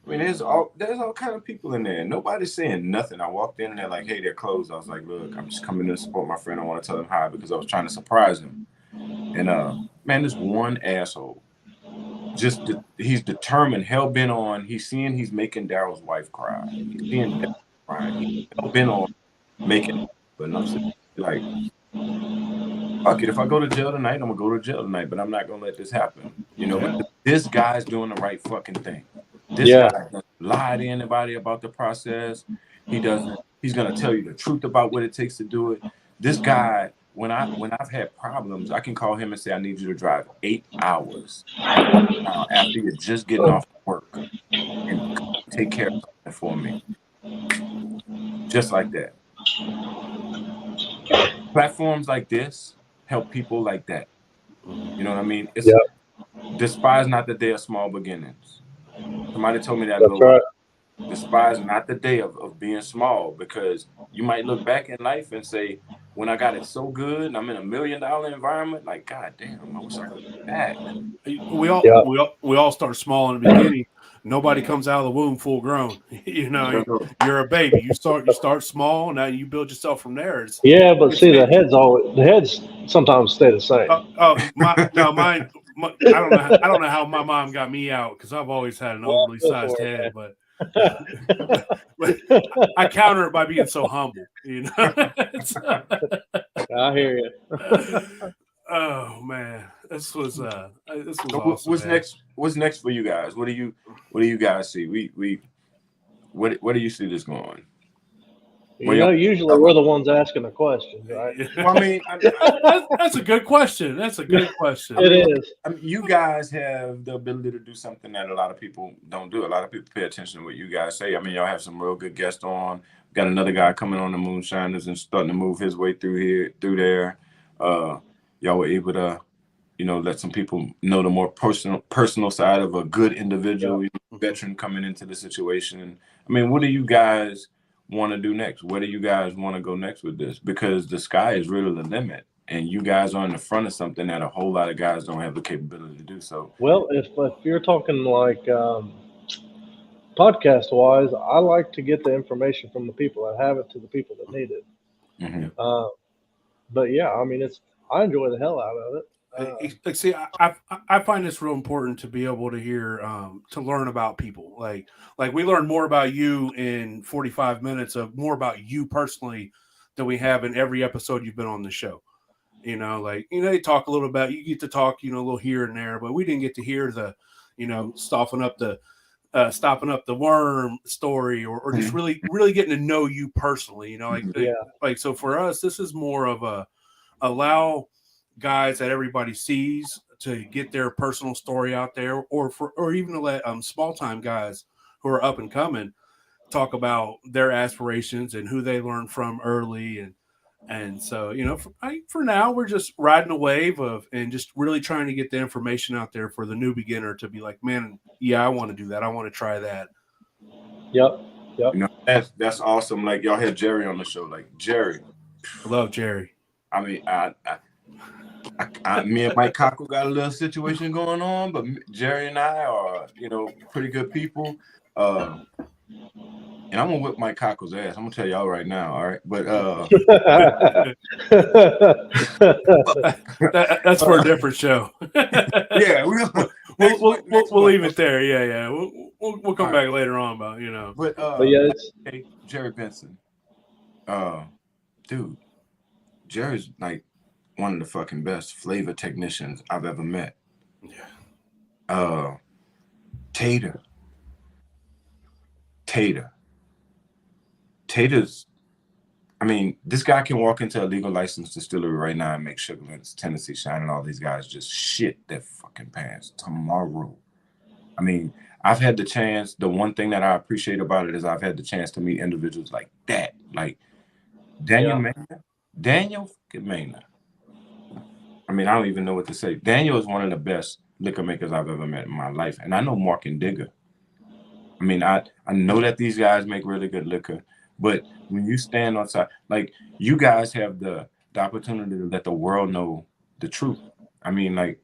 I mean, there's all kind of people in there. Nobody's saying nothing. I walked in and they're like, hey, they're closed. I was like, look, I'm just coming to support my friend. I want to tell him hi because I was trying to surprise him. And man, this one asshole. He's determined, hell bent on. He's making Darryl's wife cry. He's seeing Darryl crying. He's hell bent on making it. But I'm sitting like, fuck it. If I go to jail tonight, I'm gonna go to jail tonight. But I'm not gonna let this happen. You know, but this guy's doing the right fucking thing. This guy doesn't lie to anybody about the process. He doesn't. He's gonna tell you the truth about what it takes to do it. This guy. When I've had problems, I can call him and say, I need you to drive 8 hours after you're just getting off work and take care of something for me. Just like that. Platforms like this help people like that. You know what I mean? Despise not the day of small beginnings. Somebody told me that a little while. Despise not the day of being small, because you might look back in life and say, when I got it so good and I'm in $1 million environment, like, God damn, I wish I could do that. We all start small in the beginning. Nobody comes out of the womb full grown. You know, you're a baby. You start small. Now you build yourself from there. The heads sometimes stay the same. Mine. I don't know how my mom got me out because I've always had an overly sized head, but I counter it by being so humble. You know. I hear you. Oh man, this was so awesome. What's next for you guys? What do you guys see? Where do you see this going? Usually we're the ones asking the questions, right? Well, I mean, that's a good question. That's a good question. It is. I mean, you guys have the ability to do something that a lot of people don't do. A lot of people pay attention to what you guys say. I mean, y'all have some real good guests on. Got another guy coming on the Moonshiners and starting to move his way through there. Y'all were able to, let some people know the more personal side of a good individual, veteran coming into the situation. I mean, what do you guys want to do next? Where do you guys want to go next with this? Because the sky is really the limit, and you guys are in the front of something that a whole lot of guys don't have the capability to do. So, well, if you're talking like podcast wise, I like to get the information from the people that have it to the people that need it. Mm-hmm. But yeah, I mean, I enjoy the hell out of it. See, I find this real important to be able to hear, to learn about people. Like we learn more about you in 45 minutes of more about you personally than we have in every episode you've been on the show. You know, like, you know, they talk a little about, you get to talk, you know, a little here and there, but we didn't get to hear the, you know, stopping up the worm story, or just really getting to know you personally, you know, like so for us, this is more of a allow guys that everybody sees to get their personal story out there, or even to let small time guys who are up and coming talk about their aspirations and who they learned from early. And so, you know, for now, we're just riding a wave of, and just really trying to get the information out there for the new beginner to be like, man, yeah, I want to do that. I want to try that. Yep. You know, that's awesome. Like, y'all had Jerry on the show. Like, Jerry. I love Jerry. I mean, me and Mike Cockle got a little situation going on, but Jerry and I are, you know, pretty good people. And I'm gonna whip Mike Cockle's ass. I'm gonna tell y'all right now, all right? But that's for a different show. Yeah, we'll leave it there. Yeah. We'll come back later on, but you know. But yeah, Jerry Benson, dude, Jerry's like one of the fucking best flavor technicians I've ever met. Yeah. Tater's, I mean, this guy can walk into a legal licensed distillery right now and make Sugarlands, Tennessee shine, and all these guys just shit their fucking pants tomorrow. I mean, I've had the chance, the one thing that I appreciate about it is I've had the chance to meet individuals like that, like Daniel Maynard. I mean, I don't even know what to say. Daniel is one of the best liquor makers I've ever met in my life. And I know Mark and Digger. I mean, I know that these guys make really good liquor, but when you stand on side, like, you guys have the opportunity to let the world know the truth. I mean, like,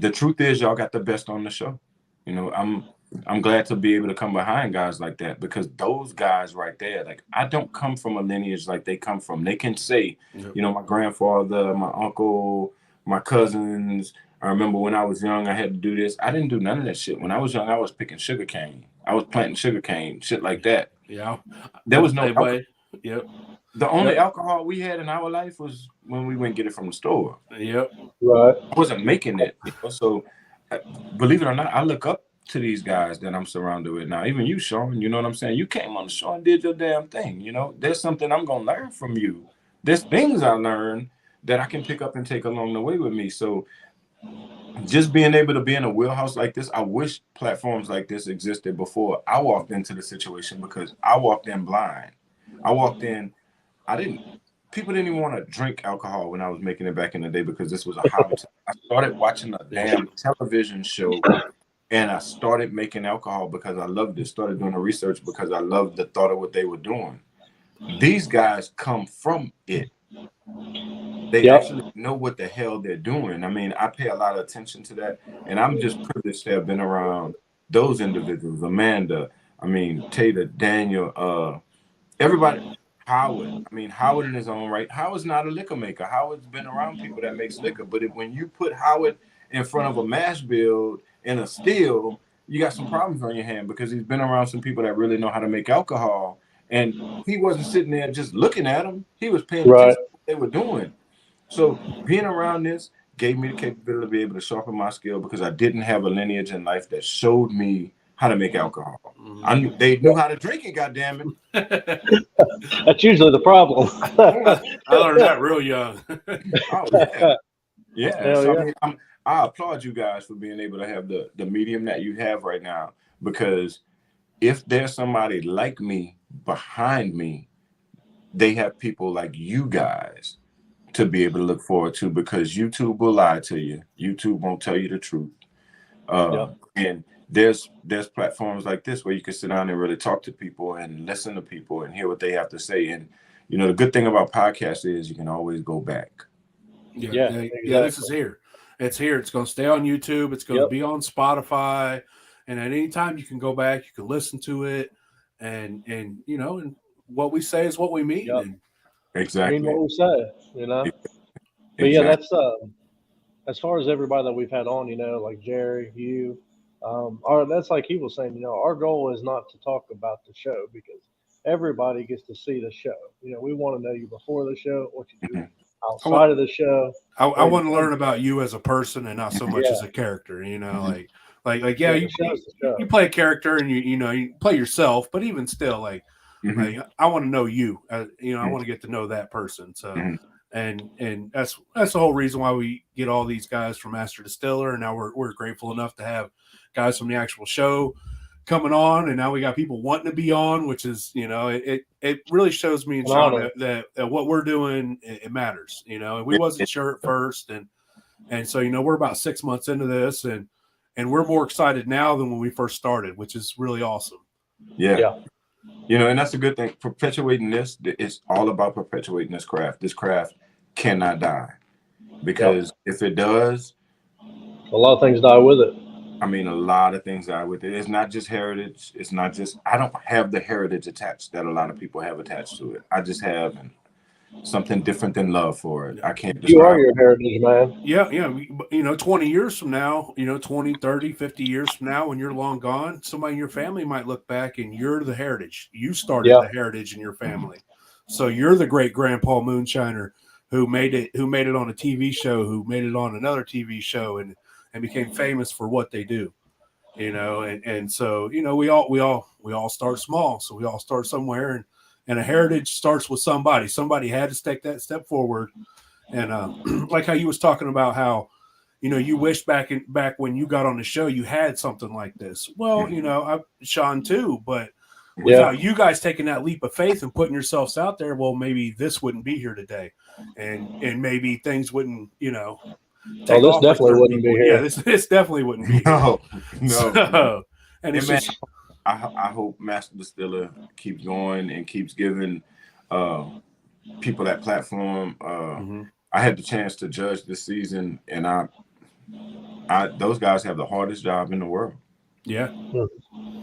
the truth is y'all got the best on the show. You know, I'm glad to be able to come behind guys like that, because those guys right there, like, I don't come from a lineage like they come from. They can say, you know, my grandfather, my uncle, my cousins. I remember when I was young, I had to do this. I didn't do none of that shit. When I was young, I was picking sugarcane. I was planting sugarcane, shit like that. Yeah. There was no alcohol. Yep. The only alcohol we had in our life was when we went get it from the store. Yep. Right. I wasn't making it. You know? So, believe it or not, I look up to these guys that I'm surrounded with now. Even you, Sean, you know what I'm saying? You came on the show and did your damn thing. You know, there's something I'm going to learn from you. There's things I learned that I can pick up and take along the way with me. So, just being able to be in a wheelhouse like this, I wish platforms like this existed before I walked into the situation, because I walked in blind. People didn't even want to drink alcohol when I was making it back in the day, because this was a hobby. I started watching a damn television show, and I started making alcohol because I loved it. Started doing the research because I loved the thought of what they were doing. These guys come from it. They actually know what the hell they're doing. I mean, I pay a lot of attention to that, and I'm just privileged to have been around those individuals. Amanda, I mean, Tater, Daniel, everybody. Howard. I mean, Howard in his own right. Howard's not a liquor maker. Howard's been around people that makes liquor, but when you put Howard in front of a mash bill and a still, you got some problems on your hand, because he's been around some people that really know how to make alcohol, and he wasn't sitting there just looking at them. He was paying attention to what they were doing. So being around this gave me the capability to be able to sharpen my skill, because I didn't have a lineage in life that showed me how to make alcohol. They knew how to drink it, goddammit. That's usually the problem. I learned that real young. Oh, yeah. So I mean, I applaud you guys for being able to have the medium that you have right now, because if there's somebody like me behind me, they have people like you guys to be able to look forward to, because YouTube will lie to you. YouTube won't tell you the truth. And there's platforms like this where you can sit down and really talk to people and listen to people and hear what they have to say. And, you know, the good thing about podcasts is you can always go back. Yeah, this is here. It's here. It's going to stay on YouTube. It's going to be on Spotify. And at any time you can go back, you can listen to it. And you know, and what we say is what we mean. And exactly. I mean what we say, you know. But yeah, that's as far as everybody that we've had on, you know, like Jerry, you, that's like he was saying, you know, our goal is not to talk about the show, because everybody gets to see the show. You know, we want to know you before the show, what you do outside of the show. I want to learn about you as a person and not so much as a character. You know, like yeah, you play a character and you play yourself, but even still, like I want to know you. You know, I want to get to know that person. So. And that's the whole reason why we get all these guys from Master Distiller, and now we're grateful enough to have guys from the actual show coming on, and now we got people wanting to be on, which is, you know, it really shows me and Sean that what we're doing, it matters, you know. And we wasn't sure at first, and so, you know, we're about 6 months into this, and we're more excited now than when we first started, which is really awesome. Yeah. You know, and that's a good thing. Perpetuating this, it's all about perpetuating this craft. This craft cannot die, because if it does, a lot of things die with it. I mean, a lot of things die with it. It's not just heritage. It's not just, I don't have the heritage attached that a lot of people have attached to it. I just have something different than love for it. I can't describe. You are your heritage, man. Yeah. You know, 20 years from now, you know, 20, 30, 50 years from now, when you're long gone, somebody in your family might look back and you're the heritage. You started the heritage in your family. So you're the great grandpa Moonshiner who made it on a TV show, who made it on another TV show and became famous for what they do, you know? And so, you know, we all start small. So we all start somewhere, and a heritage starts with somebody. Somebody had to take that step forward. And like how you was talking about how, you know, you wish back when you got on the show, you had something like this. Well, you know, Sean too, but without you guys taking that leap of faith and putting yourselves out there, well, maybe this wouldn't be here today, and maybe things wouldn't, you know. This definitely wouldn't be here. Yeah, this definitely wouldn't be here. No. So, and it's just, I hope Master Distiller keeps going and keeps giving people that platform. I had the chance to judge this season, and I those guys have the hardest job in the world. Yeah.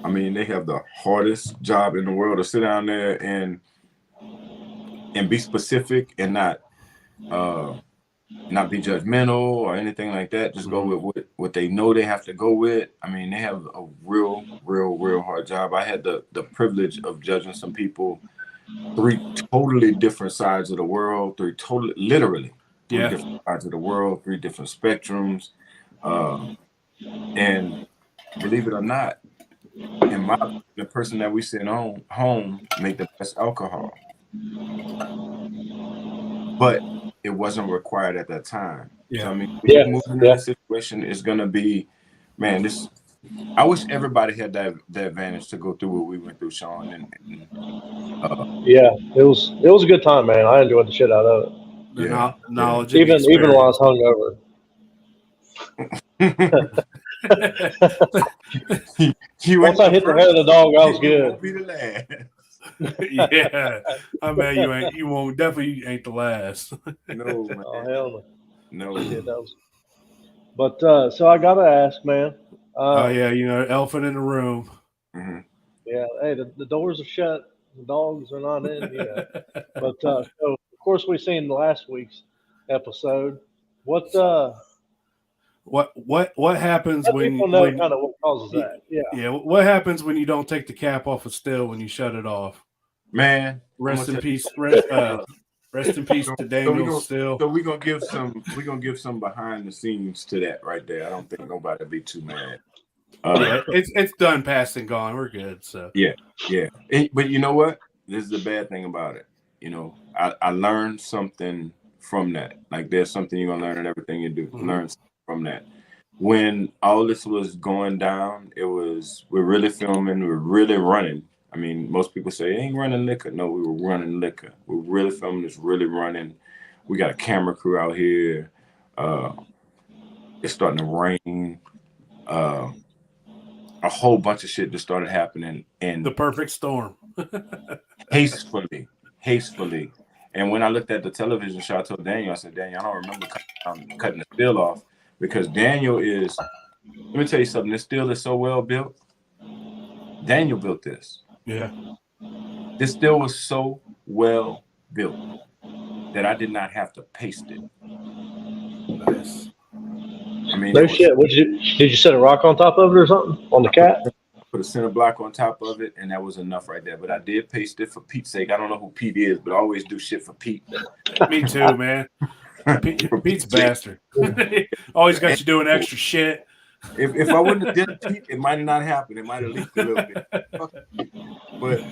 I mean, they have the hardest job in the world to sit down there and be specific and not be judgmental or anything like that. Just go with what they know they have to go with. I mean, they have a real hard job. I had the privilege of judging some people, 3 totally different sides of the world, 3 different sides of the world, 3 different spectrums. And believe it or not, the person that we sent home make the best alcohol. But it wasn't required at that time. Yeah. So, I mean, when you move into that situation, it's going to be, man, I wish everybody had that advantage to go through what we went through, Sean. It was a good time, man. I enjoyed the shit out of it. The knowledge, even while I was hungover. Once I hit the head of the dog, I was good. Be the last. Yeah, I mean, you won't definitely ain't the last. No, man. Oh, hell no. Yeah, that was. But so I gotta ask, man. You know, elephant in the room. Mm-hmm. Yeah, hey, the doors are shut, the dogs are not in. Yeah, but so of course we seen last week's episode. What happens when people know kind of what causes that? Yeah. What happens when you don't take the cap off of still when you shut it off? Man, rest in peace. Rest in peace to Daniel Still. So we're gonna give some behind the scenes to that right there. I don't think nobody will be too mad. It's done, past and gone. We're good. So yeah. But you know what? This is the bad thing about it. You know, I learned something from that. Like, there's something you're gonna learn in everything you do. Learn from that. When all this was going down, we're really filming, we're really running. I mean, most people say, ain't running liquor. No, we were running liquor. We're really filming, it's really running. We got a camera crew out here. It's starting to rain. A whole bunch of shit just started happening. And the perfect storm. hastily. And when I looked at the television show, I told Daniel, I said, Daniel, I don't remember cutting the still off, because Daniel is, let me tell you something, this still is so well built. Daniel built this. Yeah. This still was so well built that I did not have to paste it. Nice. I mean, no shit. Did you set a rock on top of it or something on the cat? put a center block on top of it, and that was enough right there. But I did paste it for Pete's sake. I don't know who Pete is, but I always do shit for Pete. Me too, man. Pete's a bastard. Always got you doing extra shit. If I wouldn't have did Pete, it might have not happened. It might have leaked a little bit. But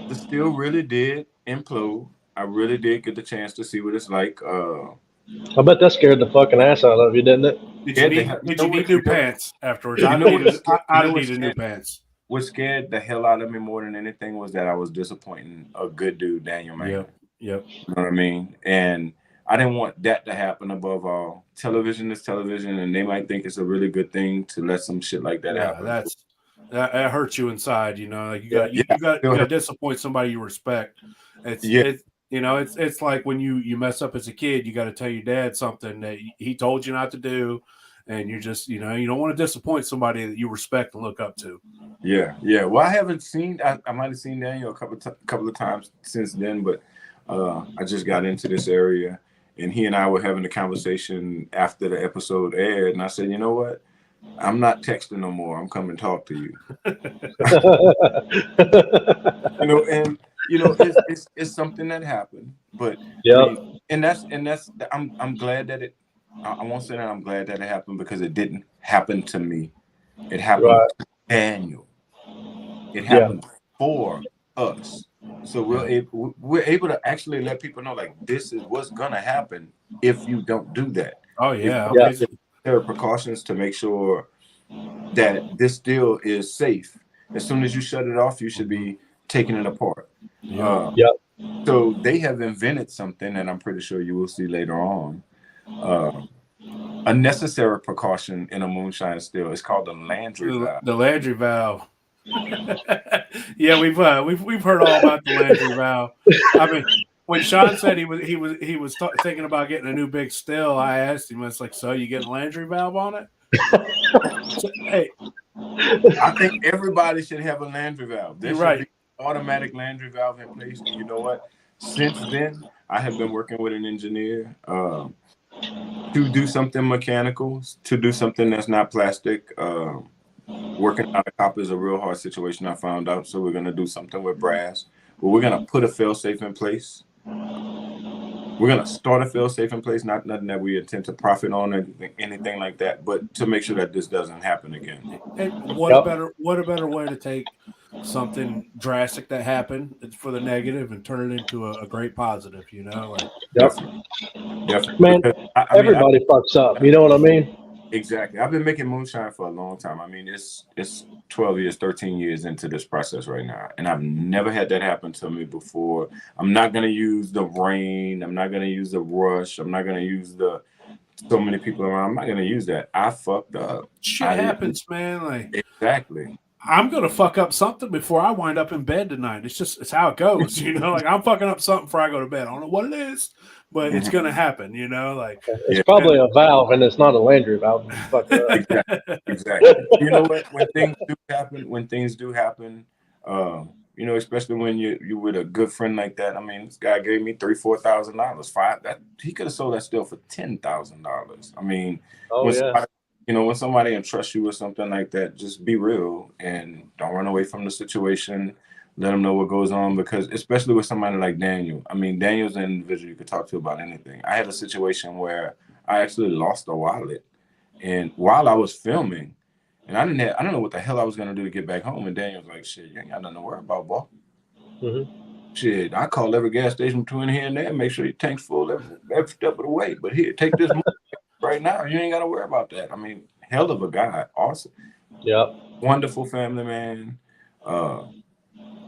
the steel really did implode. I really did get the chance to see what it's like. I bet that scared the fucking ass out of you, didn't it? Did you need new pants afterwards? I needed new pants. What scared the hell out of me more than anything was that I was disappointing a good dude, Daniel Mann. Yep. You know what I mean? And I didn't want that to happen above all. Television is television, and they might think it's a really good thing to let some shit like that happen. That hurts you inside, you know. Like you got to disappoint somebody you respect. It's like when you mess up as a kid, you got to tell your dad something that he told you not to do, and you just you don't want to disappoint somebody that you respect and look up to. Yeah. Well, I haven't seen. I might have seen Daniel a couple of times since then, but I just got into this area, and he and I were having a conversation after the episode aired, and I said, you know what? I'm not texting no more. I'm coming to talk to you. It's something that happened, but and that's I'm glad that I won't say that I'm glad that it happened because it didn't happen to me. It happened to Daniel. It happened for us. So we're able to actually let people know like this is what's gonna happen if you don't do that. Oh yeah. There are precautions to make sure that this steel is safe. As soon as you shut it off, you should be taking it apart. So they have invented something, and I'm pretty sure you will see later on. A necessary precaution in a moonshine steel. It's called the Landry valve. The Landry valve. Yeah, we've heard all about the Landry valve. I mean, when Sean said he was thinking about getting a new big still, I asked him, it's like, so you getting Landry valve on it? So, hey, I think everybody should have a Landry valve. There should be automatic Landry valve in place. And you know what? Since then, I have been working with an engineer to do something mechanical, to do something that's not plastic. Working out of copper is a real hard situation, I found out. So we're going to do something with brass. But we're going to put a fail-safe in place. We're going to start a fail-safe in place, not nothing that we intend to profit on or anything like that, but to make sure that this doesn't happen again. And what a better way to take something drastic that happened for the negative and turn it into a great positive, Definitely. Man, everybody fucks up. You know what I mean? Exactly. I've been making moonshine for a long time. I mean, it's 12 years, 13 years into this process right now. And I've never had that happen to me before. I'm not going to use the rain. I'm not going to use the rush. I'm not going to use so many people around. I'm not going to use that. I fucked up. Shit happens, man. Like exactly. I'm going to fuck up something before I wind up in bed tonight. It's how it goes, Like I'm fucking up something before I go to bed. I don't know what it is, but it's going to happen, Like it's probably a valve and it's not a Landry valve. Exactly. You know what? When things do happen, especially when you're with a good friend like that. I mean, this guy gave me $3,000-$4,000. He could have sold that still for $10,000. I mean, when somebody entrusts you with something like that, just be real and don't run away from the situation. Let them know what goes on, because especially with somebody like Daniel. I mean, Daniel's an individual you could talk to about anything. I had a situation where I actually lost a wallet, and while I was filming, and I don't know what the hell I was gonna do to get back home. And Daniel was like, "Shit, you ain't got nothing to worry about, boy." Mm-hmm. Shit, I call every gas station between here and there, make sure your tank's full every step of the way. But here, take this money right now. You ain't got to worry about that. I mean, hell of a guy, awesome. Yeah, wonderful family man.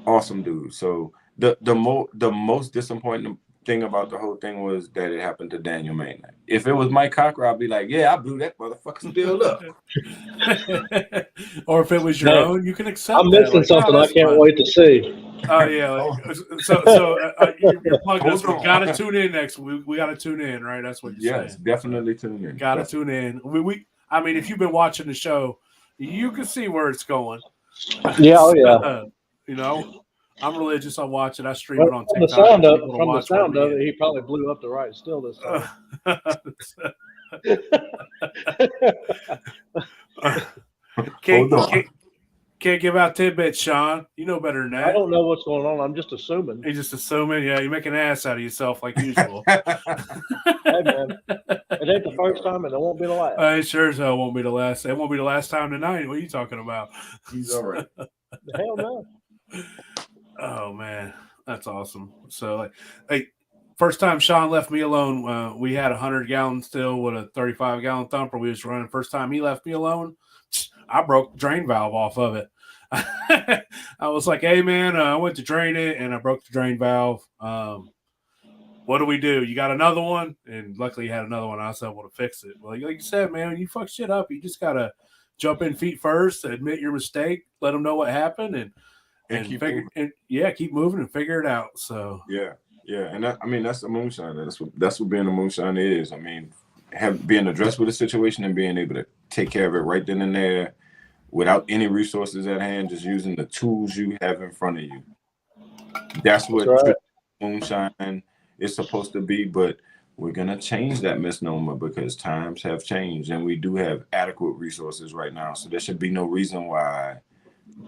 Awesome dude. So the most disappointing thing about the whole thing was that it happened to Daniel Mann. If it was Mike Cocker, I'd be like, yeah, I blew that motherfucker still up. Or if it was your own, you can accept. I'm missing something I can't wait to see. Oh yeah. So you're plugging us. We gotta tune in next week. We gotta tune in, right? That's what you're saying. Yes, definitely tune in. Gotta tune in. I mean, if you've been watching the show, you can see where it's going. Yeah, oh yeah. I'm religious. I watch it. I stream it on TikTok. From the sound of it, he probably blew up the right still this time. Can't give out tidbits, Sean. You know better than that. I don't know what's going on. I'm just assuming. You're just assuming. Yeah, you make an ass out of yourself like usual. Hey, man. It ain't the first time, and it won't be the last. It sure as hell won't be the last. It won't be the last time tonight. What are you talking about? He's all right. Hell no. Oh man, that's awesome. So like first time Sean left me alone, we had a 100-gallon still with a 35-gallon thumper. We was running. First time he left me alone, I broke the drain valve off of it. I was like, hey man, I went to drain it and I broke the drain valve. What do we do? You got another one? And luckily you had another one. I was able to fix it. Well, like you said, man, when you fuck shit up, you just gotta jump in feet first, admit your mistake, let them know what happened, and keep moving and figure it out. So yeah, and that's the moonshiner. That's what being a moonshiner is. I mean, being addressed with a situation and being able to take care of it right then and there, without any resources at hand, just using the tools you have in front of you. That's what right. moonshine is supposed to be. But we're gonna change that misnomer because times have changed, and we do have adequate resources right now. So there should be no reason why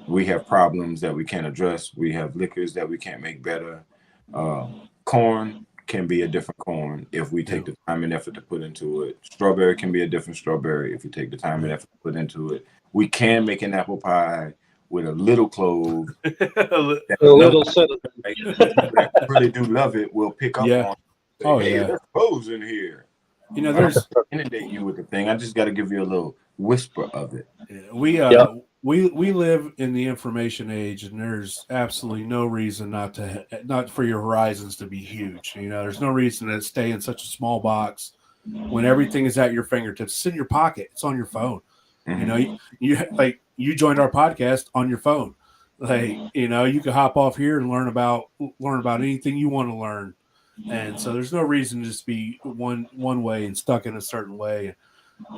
we have problems that we can't address. We have liquors that we can't make better. Corn can be a different corn if we take the time and effort to put into it. Strawberry can be a different strawberry if you take the time and effort to put into it. We can make an apple pie with a little clove. A little cinnamon. That really do love it. We'll pick up on. Say, hey, there's cloves in here. You know, there's inundate you with the thing. I just got to give you a little whisper of it. We live in the information age, and there's absolutely no reason not for your horizons to be huge. You know, there's no reason to stay in such a small box when everything is at your fingertips. It's in your pocket. It's on your phone. You know, you joined our podcast on your phone. Like, you know, you can hop off here and learn about anything you want to learn. And so there's no reason to just be one way and stuck in a certain way.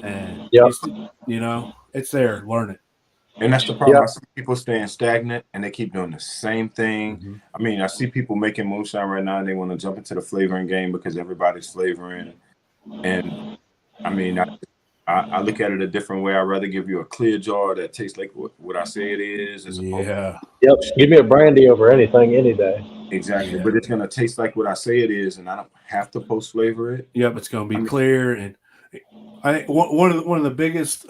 And you know, it's there. Learn it. And that's the problem. I see people staying stagnant and they keep doing the same thing. I mean, I see people making moonshine right now and they want to jump into the flavoring game because everybody's flavoring. And I mean, I look at it a different way. I'd rather give you a clear jar that tastes like what I say it is. Give me a brandy over anything any day. Exactly. But it's going to taste like what I say it is, and I don't have to post flavor it. Yep, it's going to be clear. And I think one of the biggest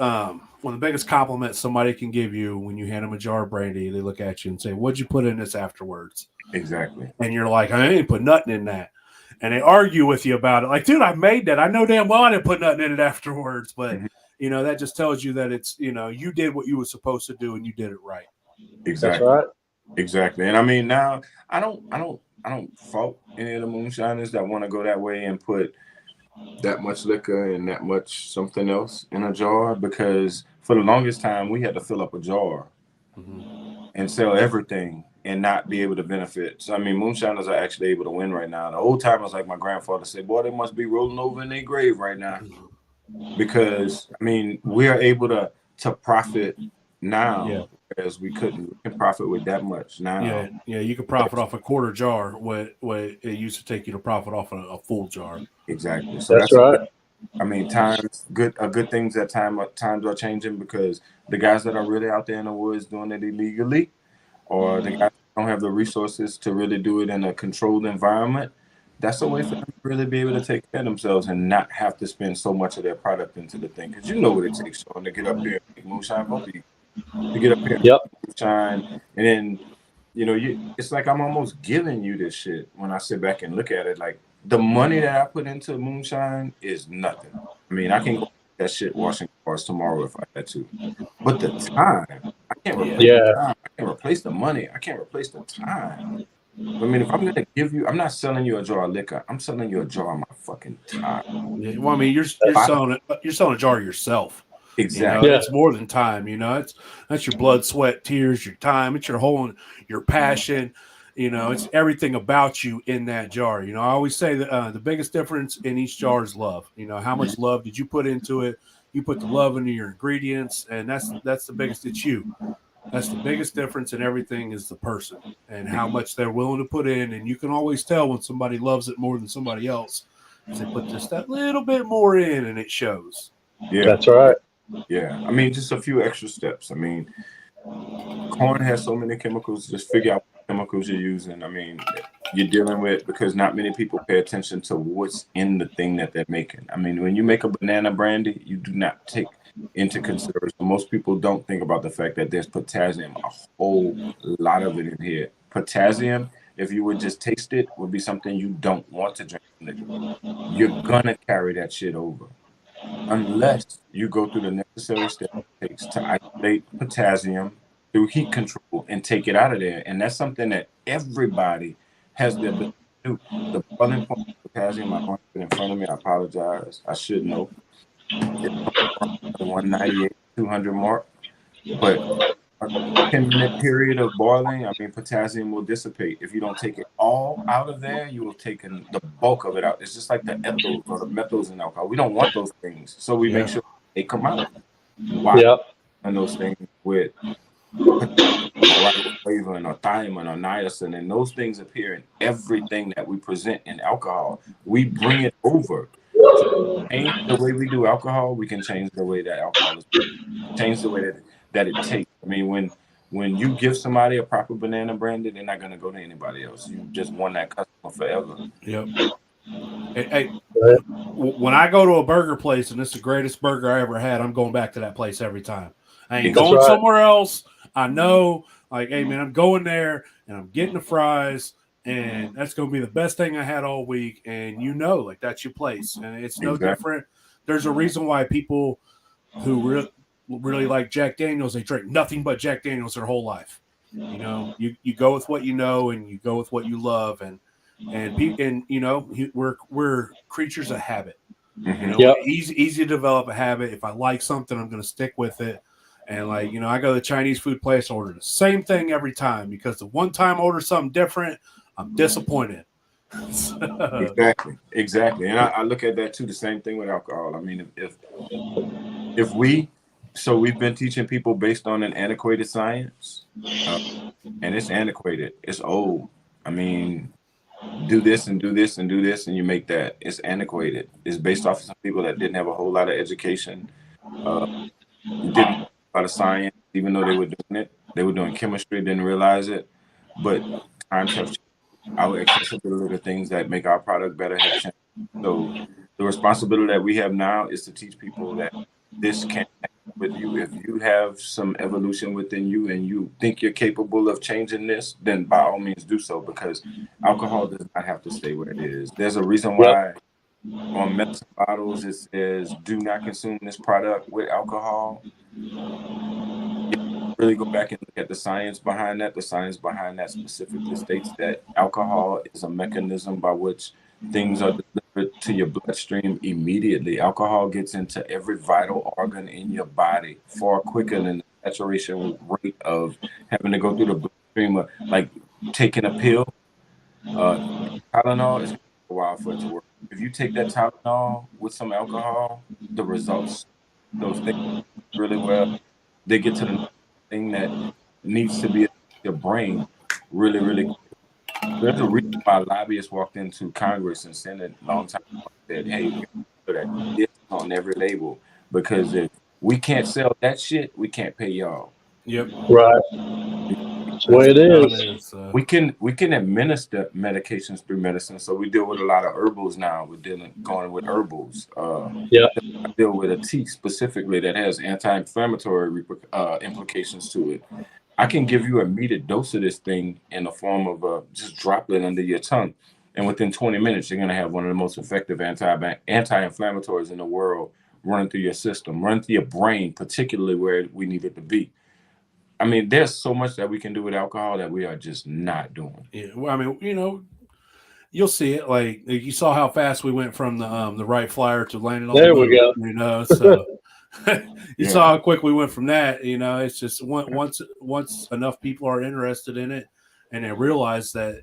compliments somebody can give you when you hand them a jar of brandy, they look at you and say, "What'd you put in this afterwards?" Exactly. And you're like, "I ain't put nothing in that." And they argue with you about it. Like, dude, I made that. I know damn well I didn't put nothing in it afterwards. But you know, that just tells you that it's, you know, you did what you were supposed to do and you did it right. Exactly. That's right. Exactly. And I mean, now I don't fault any of the moonshiners that want to go that way and put that much liquor and that much something else in a jar, because for the longest time we had to fill up a jar and sell everything and not be able to benefit. So I mean, moonshiners are actually able to win right now. The old timers, like my grandfather said, boy, they must be rolling over in their grave right now, because I mean, we are able to profit now. As we couldn't profit with that much now. Yeah, you could profit off a quarter jar what it used to take you to profit off a full jar. Exactly. So that's right. I mean, good things at times are changing, because the guys that are really out there in the woods doing it illegally, or the guys that don't have the resources to really do it in a controlled environment, that's a way for them to really be able to take care of themselves and not have to spend so much of their product into the thing. Because you know what it takes, Sean, to get up here and make moonshine for people. To get up here and shine, and then it's like I'm almost giving you this shit when I sit back and look at it. Like, the money that I put into moonshine is nothing. I mean, I can go that shit washing cars tomorrow if I had to, but the time, I can't replace the time. I can't replace the money. I can't replace the time. I mean, if I'm gonna give you, I'm not selling you a jar of liquor. I'm selling you a jar of my fucking time. Yeah, well, I mean, you're selling a jar of yourself. Exactly. You know, it's more than time. You know, that's your blood, sweat, tears, your time. It's your passion. You know, it's everything about you in that jar. You know, I always say that the biggest difference in each jar is love. You know, how much love did you put into it? You put the love into your ingredients, and that's the biggest. It's you. That's the biggest difference in everything, is the person and how much they're willing to put in. And you can always tell when somebody loves it more than somebody else, because they put just that little bit more in, and it shows. Yeah, that's right. Yeah, I mean, just a few extra steps. I mean, corn has so many chemicals. Just figure out what chemicals you're using. I mean, you're dealing with, because not many people pay attention to what's in the thing that they're making. I mean, when you make a banana brandy, you do not take into consideration. Most people don't think about the fact that there's potassium, a whole lot of it in here. Potassium, if you would just taste it, would be something you don't want to drink. You're gonna carry that shit over unless you go through the necessary steps it takes to isolate potassium through heat control and take it out of there. And that's something that everybody has the ability to do. The boiling point of potassium, I don't have it in front of me. I apologize. I should know. It's 198, 200 mark. But a 10-minute period of boiling, I mean, potassium will dissipate. If you don't take it all out of there, you will take the bulk of it out. It's just like the ethals or the methyls in alcohol. We don't want those things, so we make sure they come out. Why? Yep. And those things with riboflavin or thiamine or niacin, and those things appear in everything that we present in alcohol. We bring it over. So change the way we do alcohol, we can change the way that alcohol is, change the way that it tastes. I mean, when you give somebody a proper banana brandy, they're not gonna go to anybody else. You just won that customer forever. Yep. Hey, when I go to a burger place and it's the greatest burger I ever had, I'm going back to that place every time. I ain't going somewhere else. I know, like, hey man, I'm going there and I'm getting the fries, and that's going to be the best thing I had all week. And you know, like, that's your place, and it's no different. There's a reason why people who really like Jack Daniels, they drink nothing but Jack Daniels their whole life. You know, you go with what you know, and you go with what you love, and you know, we're creatures of habit. You know, easy to develop a habit. If I like something, I'm going to stick with it. And like, you know, I go to the Chinese food place, order the same thing every time, because the one time I order something different, I'm disappointed. Exactly. And I look at that too. The same thing with alcohol. I mean, if we've been teaching people based on an antiquated science, and it's antiquated. It's old. I mean, do this and do this and do this, and you make that. It's antiquated. It's based off of some people that didn't have a whole lot of education, didn't a lot of science, even though they were doing it. They were doing chemistry, didn't realize it. But times have changed. Our accessibility to things that make our product better have changed. So the responsibility that we have now is to teach people that this can happen with you. If you have some evolution within you and you think you're capable of changing this, then by all means do so, because alcohol does not have to stay where it is. There's a reason why on medicine bottles it says do not consume this product with alcohol. Really go back and look at the science behind that. The science behind that specifically states that alcohol is a mechanism by which things are delivered to your bloodstream immediately. Alcohol gets into every vital organ in your body far quicker than the saturation rate of having to go through the bloodstream, like taking a pill. Tylenol is going to take a while for it to work. If you take that Tylenol with some alcohol, the results, those things really well. They get to the thing that needs to be in your brain really, really quick. There's a reason why lobbyists walked into Congress and Senate a long time ago and said, hey, we put this on every label, because if we can't sell that shit, we can't pay y'all. Yep. Right. That's the way it is. We can administer medications through medicine. So we deal with a lot of herbals now. We're going with herbals. I deal with a tea specifically that has anti-inflammatory implications to it. I can give you a metered dose of this thing in the form of just droplet under your tongue, and within 20 minutes, you're going to have one of the most effective anti-inflammatories in the world running through your system, running through your brain, particularly where we need it to be. I mean, there's so much that we can do with alcohol that we are just not doing. Yeah, well, I mean, you know, you'll see it. Like you saw how fast we went from the Wright Flyer to landing on the moon. We go. You know, so you saw how quick we went from that. You know, it's just once enough people are interested in it and they realize that,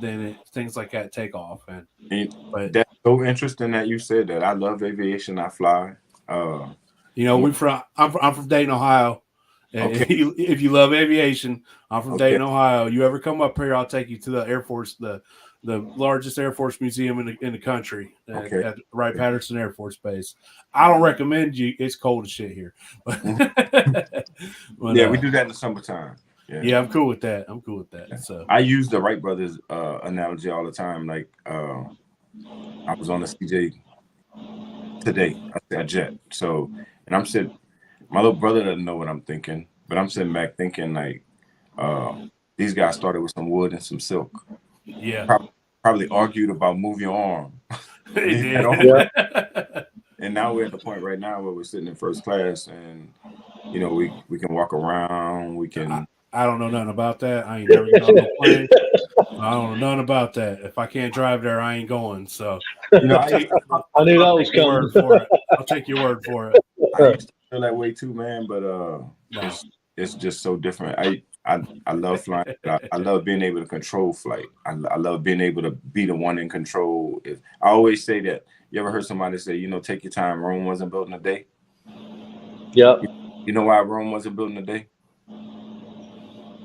then things like that take off. But that's so interesting that you said that. I love aviation. I fly. You know, I'm from Dayton, Ohio. Okay. If you love aviation, I'm from Dayton, Ohio. You ever come up here, I'll take you to the Air Force, the the largest Air Force museum in the country at Wright-Patterson Air Force Base. I don't recommend you. It's cold as shit here. But, yeah, we do that in the summertime. Yeah, I'm cool with that. So I use the Wright brothers analogy all the time. Like I was on the CJ today, a jet. So, and I'm sitting, my little brother doesn't know what I'm thinking, but I'm sitting back thinking like, these guys started with some wood and some silk. Yeah. Probably argued about move your arm. They did. And now we're at the point right now where we're sitting in first class and, you know, we can walk around. We can. I don't know nothing about that. I ain't never get on no plane. I don't know nothing about that. If I can't drive there, I ain't going. So, you know, I knew that was coming. I'll take your word for it. I used to feel that way too, man. But it's just so different. I love flying. I love being able to control flight. I love being able to be the one in control. I always say that. You ever heard somebody say, you know, take your time. Rome wasn't built in a day. Yep. You know why Rome wasn't built in a day?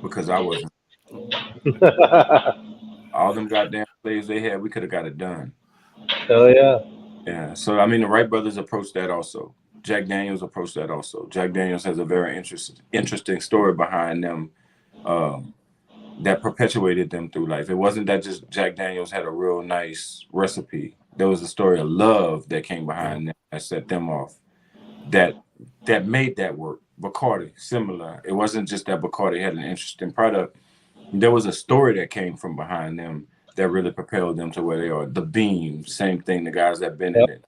Because I wasn't. All them goddamn slaves they had, we could have got it done. Hell yeah. Yeah. So I mean, the Wright brothers approached that also. Jack Daniels approached that also. Jack Daniels has a very interesting story behind them that perpetuated them through life. It wasn't that just Jack Daniels had a real nice recipe. There was a story of love that came behind them that set them off. That made that work. Bacardi, similar. It wasn't just that Bacardi had an interesting product. There was a story that came from behind them that really propelled them to where they are. The Beam, same thing. The guys that been in it.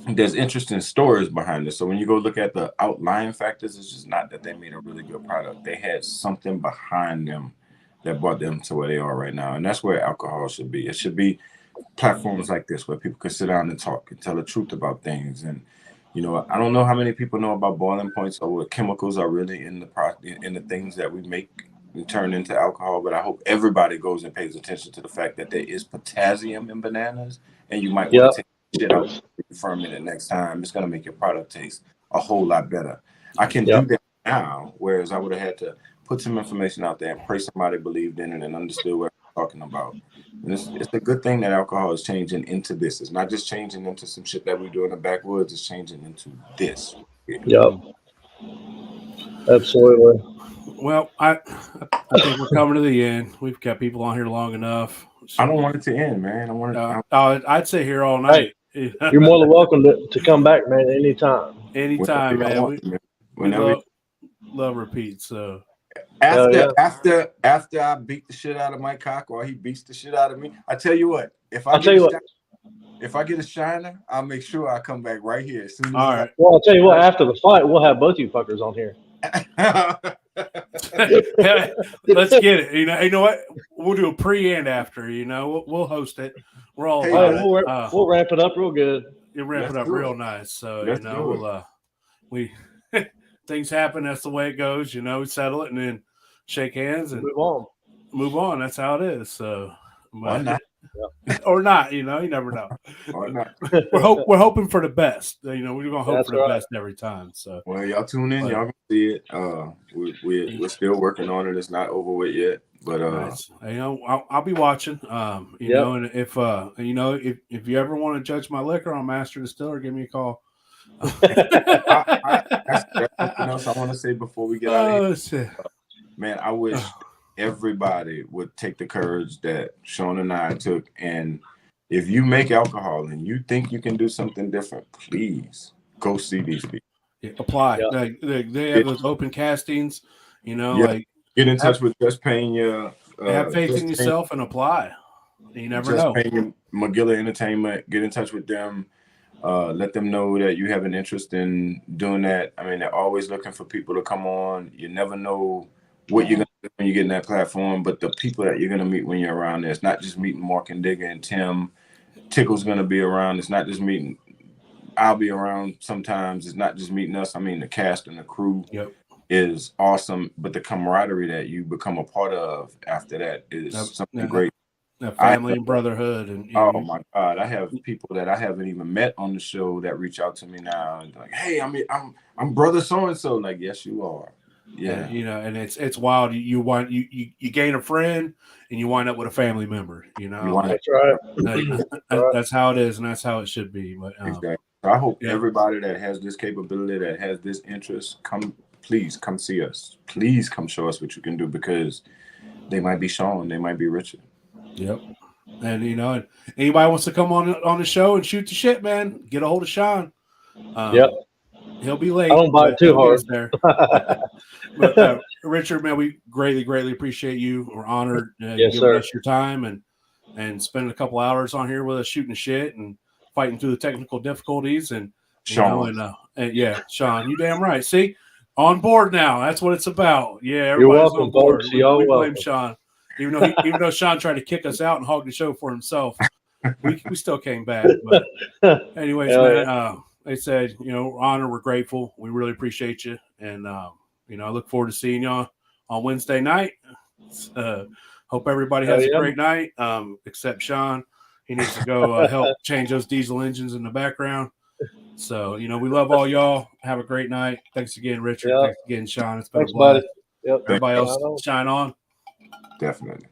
There's interesting stories behind this. So when you go look at the outlying factors, it's just not that they made a really good product. They had something behind them that brought them to where they are right now. And that's where alcohol should be. It should be platforms like this where people can sit down and talk and tell the truth about things. And, you know, I don't know how many people know about boiling points or what chemicals are really in the things that we make and turn into alcohol. But I hope everybody goes and pays attention to the fact that there is potassium in bananas, and you might want to take shit out, ferment it next time. It's gonna make your product taste a whole lot better. I can do that now, whereas I would have had to put some information out there and pray somebody believed in it and understood what I'm talking about. And it's a good thing that alcohol is changing into this. It's not just changing into some shit that we do in the backwoods. It's changing into this. Yep. Absolutely. Well, I think we're coming to the end. We've got people on here long enough. I don't want it to end, man. I'd sit here all night. Hey, you're more than welcome to come back, man. Anytime, man. We love repeats. So after I beat the shit out of my cock, or he beats the shit out of me, I tell you what. If I get a shiner, I'll make sure I come back right here as soon as. All right. Well, I'll tell you what. After the fight, we'll have both you fuckers on here. Let's get it. You know what? We'll do a pre and after. You know, we'll host it. We're all we'll ramp it up real good. You'll ramp it up real nice. So we things happen. That's the way it goes. You know, we settle it and then shake hands and move on. That's how it is. So or not. Or not, you know, you never know. Or not. We're hoping for the best. You know, we're gonna hope for the best every time. So y'all tune in, y'all gonna see it. We're still working on it. It's not over with yet. But nice. You know, I'll be watching. You know, and if you know, if you ever want to judge my liquor on Master Distiller, give me a call. That's something else I want to say before we get out of here. Man, I wish everybody would take the courage that Sean and I took. And if you make alcohol and you think you can do something different, please go see these people. Yeah, apply. They have those open castings, you know, like get in touch with Just Pena. Have faith in yourself and apply. You never know. Pena, McGilla Entertainment, get in touch with them. Let them know that you have an interest in doing that. I mean, they're always looking for people to come on. You never know what you're going to do when you get in that platform, but the people that you're going to meet when you're around there, it's not just meeting Mark and Digger and Tim. Tickle's going to be around. It's not just meeting. I'll be around sometimes. It's not just meeting us. I mean, the cast and the crew is awesome, but the camaraderie that you become a part of after that is something great. Family and brotherhood. And oh my God, I have people that I haven't even met on the show that reach out to me now and like, hey, I'm brother so and so. Like, yes, you are. Yeah. And it's wild. You gain a friend and you wind up with a family member. That's right. That's how it is, and that's how it should be. But exactly. So I hope everybody that has this capability, that has this interest, please come see us. Please come show us what you can do, because they might be Sean, they might be Richard. Yep. And and anybody wants to come on the show and shoot the shit, man, get a hold of Sean. Yep. He'll be late. I don't bite too hard. There. But Richard, man, we greatly appreciate you. We're honored giving us your time and spending a couple hours on here with us shooting the shit and fighting through the technical difficulties. And Sean. Sean, you damn right. See, on board now. That's what it's about. Yeah, everybody's You're welcome, on board. Folks. We blame Sean. Even though Sean tried to kick us out and hog the show for himself, we still came back. But anyways, man, they said, honor, we're grateful. We really appreciate you. And, I look forward to seeing y'all on Wednesday night. Hope everybody has a great night, except Sean. He needs to go help change those diesel engines in the background. So, we love all y'all. Have a great night. Thanks again, Richard. Thanks again, Sean. It's been a blast. Yep. Everybody else shine on. Definitely.